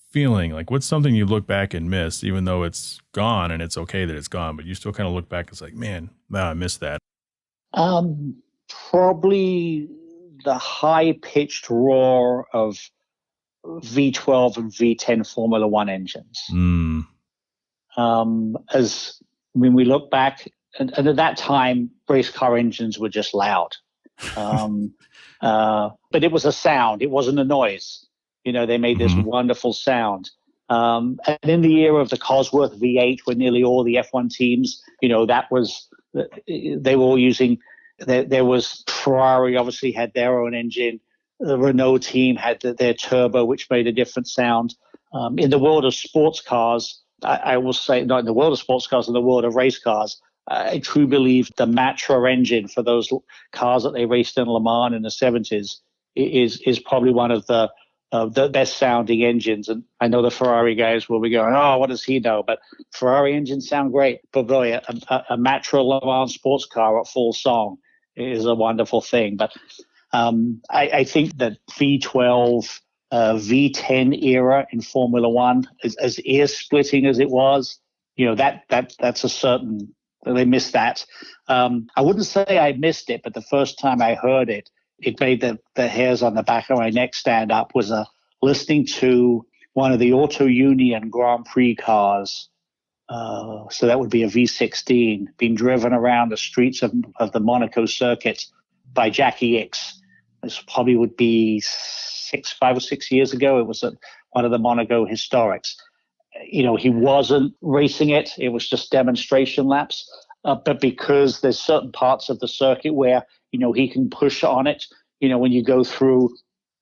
feeling. Like what's something you look back and miss, even though it's gone and it's okay that it's gone, but you still kind of look back. It's like, man, I missed that. Probably the high-pitched roar of V12 and V10 Formula One engines. We look back, and at that time, race car engines were just loud. But it was a sound. It wasn't a noise. They made this wonderful sound. And in the era of the Cosworth V8, where nearly all the F1 teams, they were all using. There was Ferrari, obviously had their own engine. The Renault team had their turbo, which made a different sound. In the world of sports cars, I will say, not in the world of sports cars, in the world of race cars, I truly believe the Matra engine for those cars that they raced in Le Mans in the 70s is probably one of the best sounding engines. And I know the Ferrari guys will be going, oh, what does he know? But Ferrari engines sound great. But boy, a Matra Le Mans sports car at full song is a wonderful thing. But I think that V12, V10 era in Formula One, as ear splitting as it was, that's a certain, they missed that. I wouldn't say I missed it, but the first time I heard it, it made the hairs on the back of my neck stand up, was listening to one of the Auto Union Grand Prix cars. So that would be a V16 being driven around the streets of the Monaco circuit by Jackie Ickx. This probably would be 5 or 6 years ago. It was one of the Monaco historics. He wasn't racing it. It was just demonstration laps. But because there's certain parts of the circuit where, he can push on it, when you go through,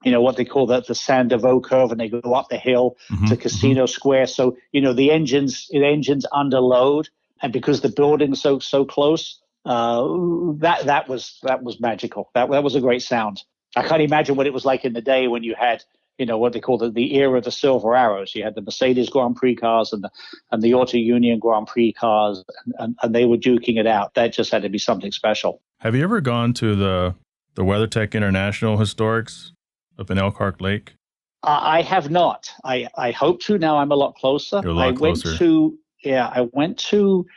what they call the Sandoval curve, and they go up the hill to Casino Square. So, the engines underload. And because the building's so close, that was magical. That was a great sound. I can't imagine what it was like in the day when you had, what they call the era of the silver arrows. You had the Mercedes Grand Prix cars and the Auto Union Grand Prix cars, and they were duking it out. That just had to be something special. Have you ever gone to the WeatherTech International Historics up in Elkhart Lake? I have not. I hope to. Now I'm a lot closer. You're a lot closer. I went to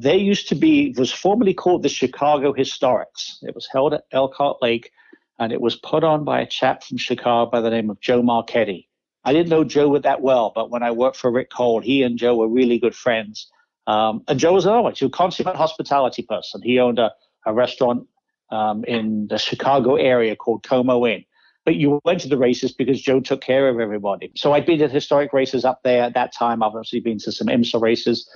There used to be, it was formerly called the Chicago Historics. It was held at Elkhart Lake, and it was put on by a chap from Chicago by the name of Joe Marchetti. I didn't know Joe that well, but when I worked for Rick Cole, he and Joe were really good friends. And Joe was another one. He was a consummate hospitality person. He owned a restaurant in the Chicago area called Como Inn. But you went to the races because Joe took care of everybody. So I'd been at historic races up there at that time. I've obviously been to some IMSA races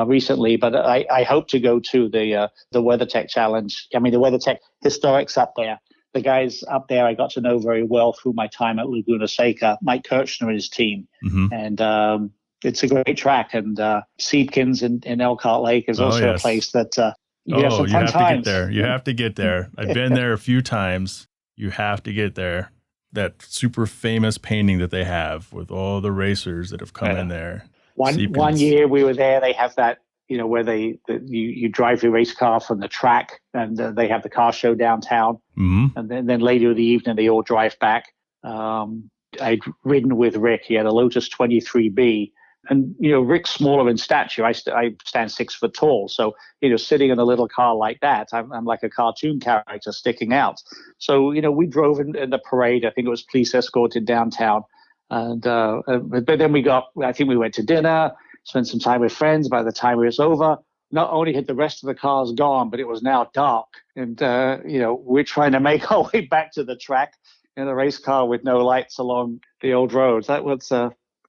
recently, but I hope to go to the WeatherTech Challenge. I mean, the WeatherTech Historics up there. The guys up there I got to know very well through my time at Laguna Seca, Mike Kirchner and his team. Mm-hmm. And it's a great track. And Siebkins in Elkhart Lake is also a place that you have some fun times. To get there. You have to get there. I've been there a few times. You have to get there. That super famous painting that they have with all the racers that have come in there. One year we were there. They have that, where you drive your race car from the track, and they have the car show downtown. Mm-hmm. And then later in the evening, they all drive back. I'd ridden with Rick. He had a Lotus 23B. And, Rick's smaller in stature. I stand 6 foot tall. So, sitting in a little car like that, I'm like a cartoon character sticking out. So, we drove in the parade. I think it was police escorted downtown. And but then I think we went to dinner, spent some time with friends. By the time it was over, not only had the rest of the cars gone, but it was now dark. And, we're trying to make our way back to the track in a race car with no lights along the old roads. That was...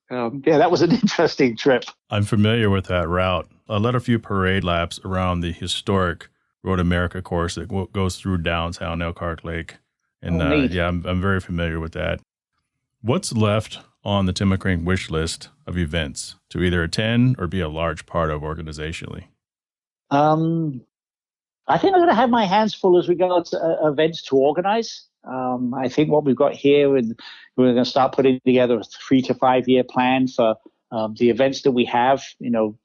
that was an interesting trip. I'm familiar with that route. I led a few parade laps around the historic Road America course that goes through downtown Elkhart Lake. And I'm very familiar with that. What's left on the Tim McGrane wish list of events to either attend or be a large part of organizationally? I think I'm going to have my hands full as we go to events to organize. I think what we've got here, we're going to start putting together a 3 to 5 year plan for the events that we have,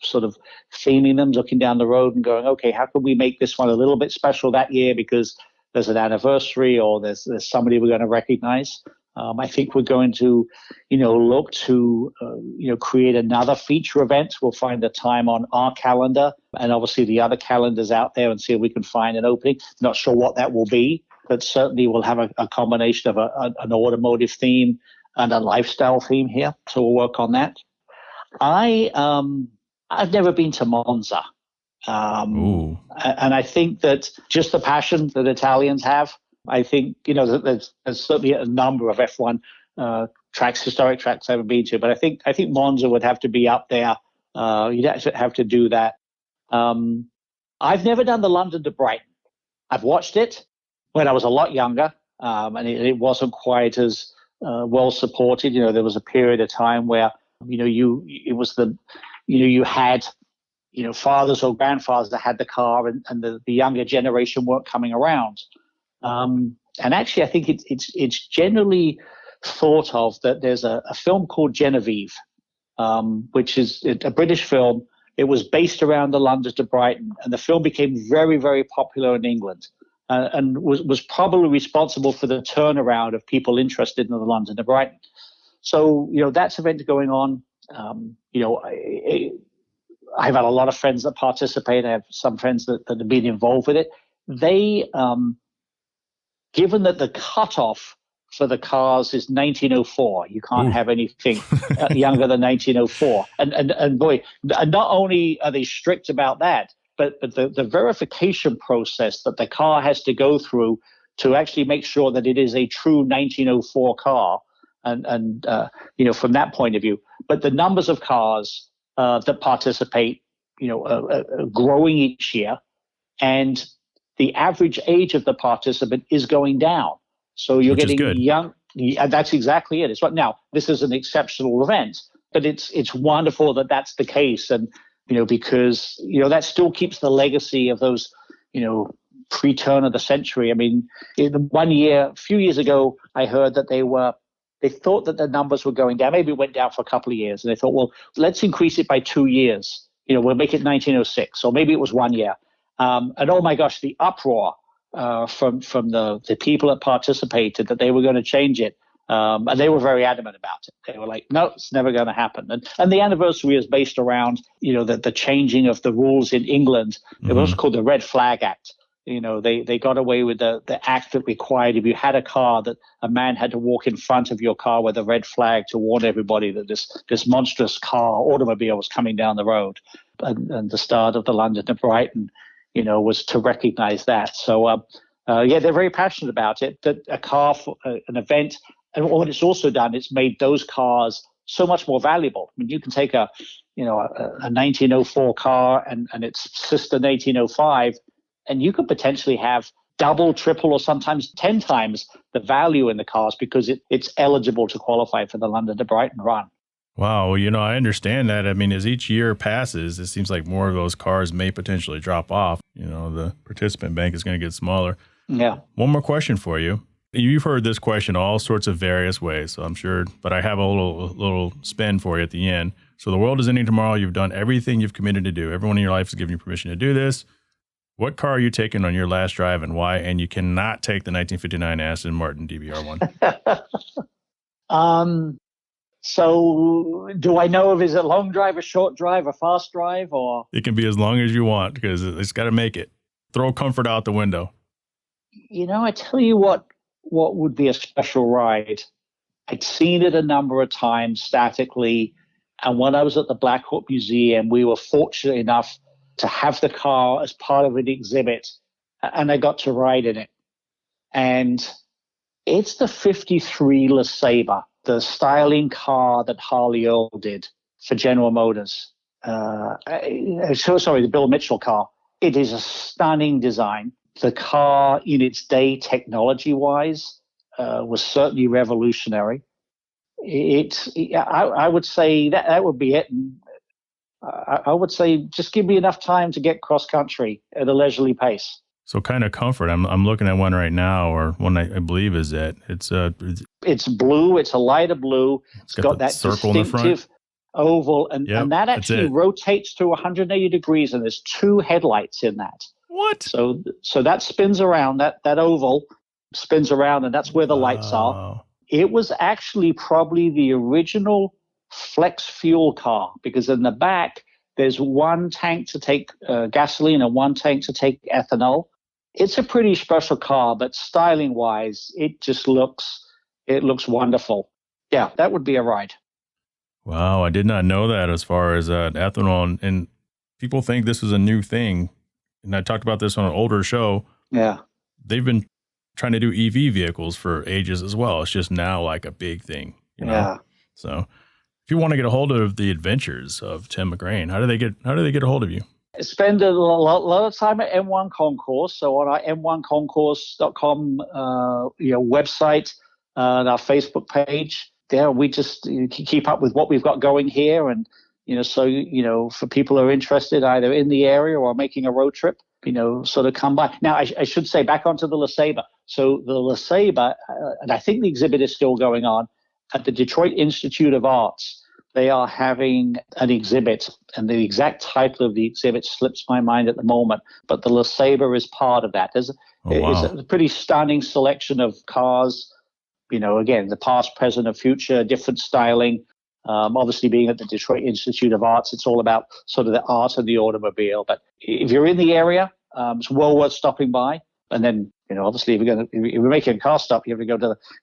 sort of theming them, looking down the road and going, okay, how can we make this one a little bit special that year because there's an anniversary or there's somebody we're going to recognize. I think we're going to, look to, create another feature event. We'll find a time on our calendar and obviously the other calendars out there and see if we can find an opening. Not sure what that will be, but certainly we'll have a combination of an automotive theme and a lifestyle theme here. So we'll work on that. I've never been to Monza. And I think that just the passion that Italians have, I think, there's certainly a number of F1 historic tracks I haven't been to, but I think Monza would have to be up there. You'd have to do that. I've never done the London to Brighton. I've watched it when I was a lot younger, and it wasn't quite as well supported. There was a period of time where, you had, fathers or grandfathers that had the car and the younger generation weren't coming around. And actually, I think it's generally thought of that there's a film called Genevieve, which is a British film. It was based around the London to Brighton, and the film became very, very popular in England. And was probably responsible for the turnaround of people interested in the London to Brighton. So, that's an event going on. I've had a lot of friends that participate. I have some friends that have been involved with it. They, given that the cutoff for the cars is 1904, you can't have anything younger than 1904. And boy, not only are they strict about that, but the verification process that the car has to go through to actually make sure that it is a true 1904 car, and from that point of view. But the numbers of cars that participate, are growing each year, and the average age of the participant is going down. So you're getting young. Yeah, that's exactly it. It's right now. This is an exceptional event, but it's wonderful that that's the case, and because that still keeps the legacy of those pre-turn of the century. I mean, a few years ago, I heard that they thought that the numbers were going down. Maybe it went down for a couple of years, and they thought, well, let's increase it by 2 years. We'll make it 1906, or maybe it was 1 year. And oh my gosh, the uproar from the people that participated that they were going to change it. And they were very adamant about it. They were like, no, it's never going to happen. And the anniversary is based around, the changing of the rules in England. It was called the Red Flag Act. They got away with the act that required if you had a car that a man had to walk in front of your car with a red flag to warn everybody that this monstrous automobile was coming down the road. And the start of the London to Brighton, was to recognize that. So, they're very passionate about it, that a car for an event. And what it's also done, it's made those cars so much more valuable. I mean, you can take a 1904 car and its sister 1905, and you could potentially have double, triple, or sometimes 10 times the value in the cars because it's eligible to qualify for the London to Brighton run. Wow. Well, I understand that. I mean, as each year passes, it seems like more of those cars may potentially drop off. The participant bank is going to get smaller. Yeah. One more question for you. You've heard this question all sorts of various ways, so I'm sure, but I have a little spin for you at the end. So the world is ending tomorrow. You've done everything you've committed to do. Everyone in your life has given you permission to do this. What car are you taking on your last drive and why? And you cannot take the 1959 Aston Martin DBR1. So do I know if it's a long drive, a short drive, a fast drive, or? It can be as long as you want because it's got to make it. Throw comfort out the window. I tell you what would be a special ride. I'd seen it a number of times statically. And when I was at the Blackhawk Museum, we were fortunate enough to have the car as part of an exhibit. And I got to ride in it. And it's the 53 LeSabre, the styling car that Harley Earl did for General Motors. The Bill Mitchell car. It is a stunning design. The car in its day, technology-wise, was certainly revolutionary. I would say that would be it. And I would say just give me enough time to get cross-country at a leisurely pace. So kind of comfort. I'm looking at one right now, or one I believe is it. It's blue. It's a lighter blue. It's got that circle distinctive oval, and that actually rotates to 180 degrees, and there's two headlights in that. What? So that spins around, that oval spins around, and that's where the lights are. It was actually probably the original flex fuel car, because in the back, there's one tank to take gasoline and one tank to take ethanol. It's a pretty special car, but styling-wise, it looks wonderful. Yeah, that would be a ride. Wow, I did not know that as far as ethanol. And people think this is a new thing. And I talked about this on an older show. Yeah. They've been trying to do EV vehicles for ages as well. It's just now like a big thing, Yeah. So if you want to get a hold of the adventures of Tim McGrane, how do they get a hold of you? I spend a lot of time at M1 Concourse. So on our M1Concourse.com website and our Facebook page, there we just keep up with what we've got going here. And, for people who are interested either in the area or making a road trip, sort of come by. Now, I should say back onto the LeSabre. So the LeSabre, and I think the exhibit is still going on, at the Detroit Institute of Arts, they are having an exhibit, and the exact title of the exhibit slips my mind at the moment, but the LeSabre is part of that. It's a pretty stunning selection of cars, again, the past, present, and future, different styling. Obviously, being at the Detroit Institute of Arts, it's all about sort of the art of the automobile. But if you're in the area, it's well worth stopping by. And then, obviously, if you're making a car stop, you have to go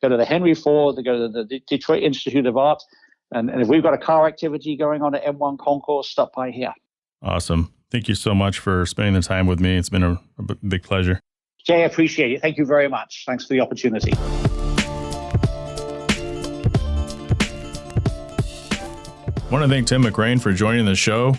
to the Henry Ford, to go to the Detroit Institute of Art. And if we've got a car activity going on at M1 Concourse, stop by here. Awesome. Thank you so much for spending the time with me. It's been a big pleasure. Jay, I appreciate it. Thank you very much. Thanks for the opportunity. I want to thank Tim McGrane for joining the show.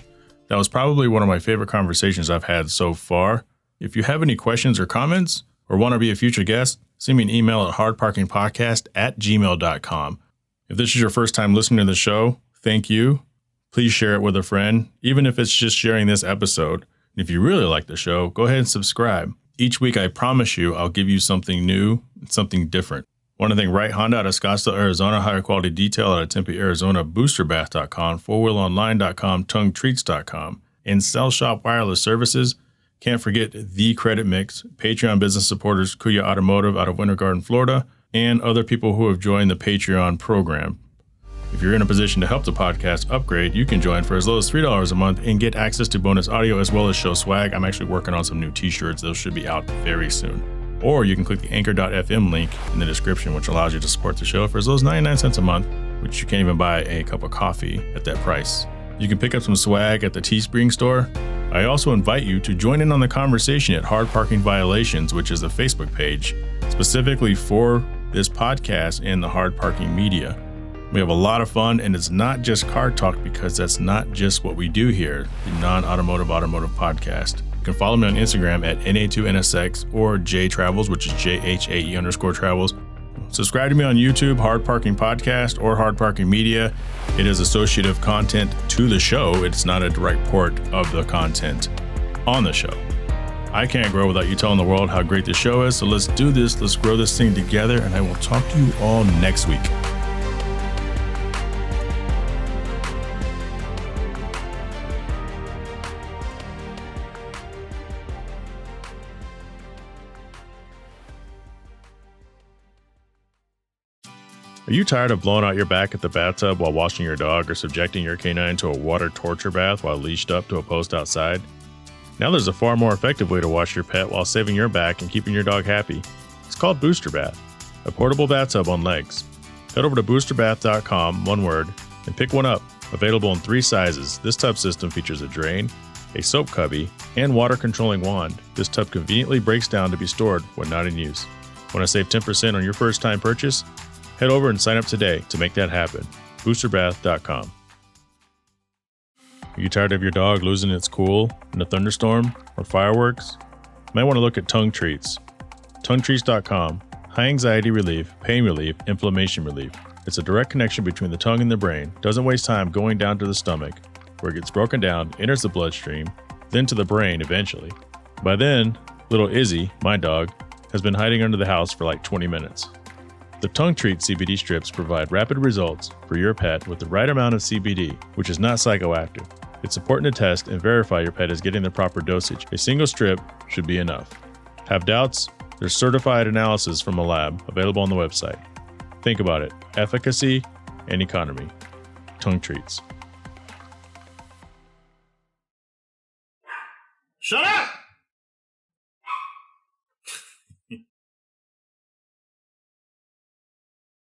That was probably one of my favorite conversations I've had so far. If you have any questions or comments or want to be a future guest, send me an email at hardparkingpodcast@gmail.com. If this is your first time listening to the show, thank you. Please share it with a friend, even if it's just sharing this episode. And if you really like the show, go ahead and subscribe. Each week, I promise you, I'll give you something new, something different. Want to thank Wright Honda out of Scottsdale, Arizona, higher quality detail out of Tempe, Arizona, boosterbath.com, fourwheelonline.com, tonguetreats.com, and Cell Shop Wireless Services. Can't forget The Credit Mix, Patreon business supporters, Kuya Automotive out of Winter Garden, Florida, and other people who have joined the Patreon program. If you're in a position to help the podcast upgrade, you can join for as low as $3 a month and get access to bonus audio as well as show swag. I'm actually working on some new t-shirts. Those should be out very soon. Or you can click the anchor.fm link in the description, which allows you to support the show for as low as 99 cents a month, which you can't even buy a cup of coffee at that price. You can pick up some swag at the Teespring store. I also invite you to join in on the conversation at Hard Parking Violations, which is a Facebook page specifically for this podcast and the Hard Parking Media. We have a lot of fun, and it's not just car talk because that's not just what we do here, the non-automotive automotive podcast. You can follow me on Instagram at NA2NSX or Jhae Travels, which is JHAE_travels. Subscribe to me on YouTube, Hard Parking Podcast or Hard Parking Media. It is associative content to the show. It's not a direct port of the content on the show. I can't grow without you telling the world how great the show is, so let's do this. Let's grow this thing together, and I will talk to you all next week. Are you tired of blowing out your back at the bathtub while washing your dog or subjecting your canine to a water torture bath while leashed up to a post outside? Now there's a far more effective way to wash your pet while saving your back and keeping your dog happy. It's called Booster Bath, a portable bathtub on legs. Head over to boosterbath.com, one word, and pick one up. Available in 3 sizes, this tub system features a drain, a soap cubby, and water controlling wand. This tub conveniently breaks down to be stored when not in use. Want to save 10% on your first time purchase? Head over and sign up today to make that happen. Boosterbath.com. Are you tired of your dog losing its cool in a thunderstorm or fireworks? You might want to look at tongue treats. TongueTreats.com. High anxiety relief, pain relief, inflammation relief. It's a direct connection between the tongue and the brain. Doesn't waste time going down to the stomach, where it gets broken down, enters the bloodstream, then to the brain eventually. By then, little Izzy, my dog, has been hiding under the house for like 20 minutes. The Tongue Treat CBD strips provide rapid results for your pet with the right amount of CBD, which is not psychoactive. It's important to test and verify your pet is getting the proper dosage. A single strip should be enough. Have doubts? There's certified analysis from a lab available on the website. Think about it. Efficacy and economy. Tongue Treats. Shut up!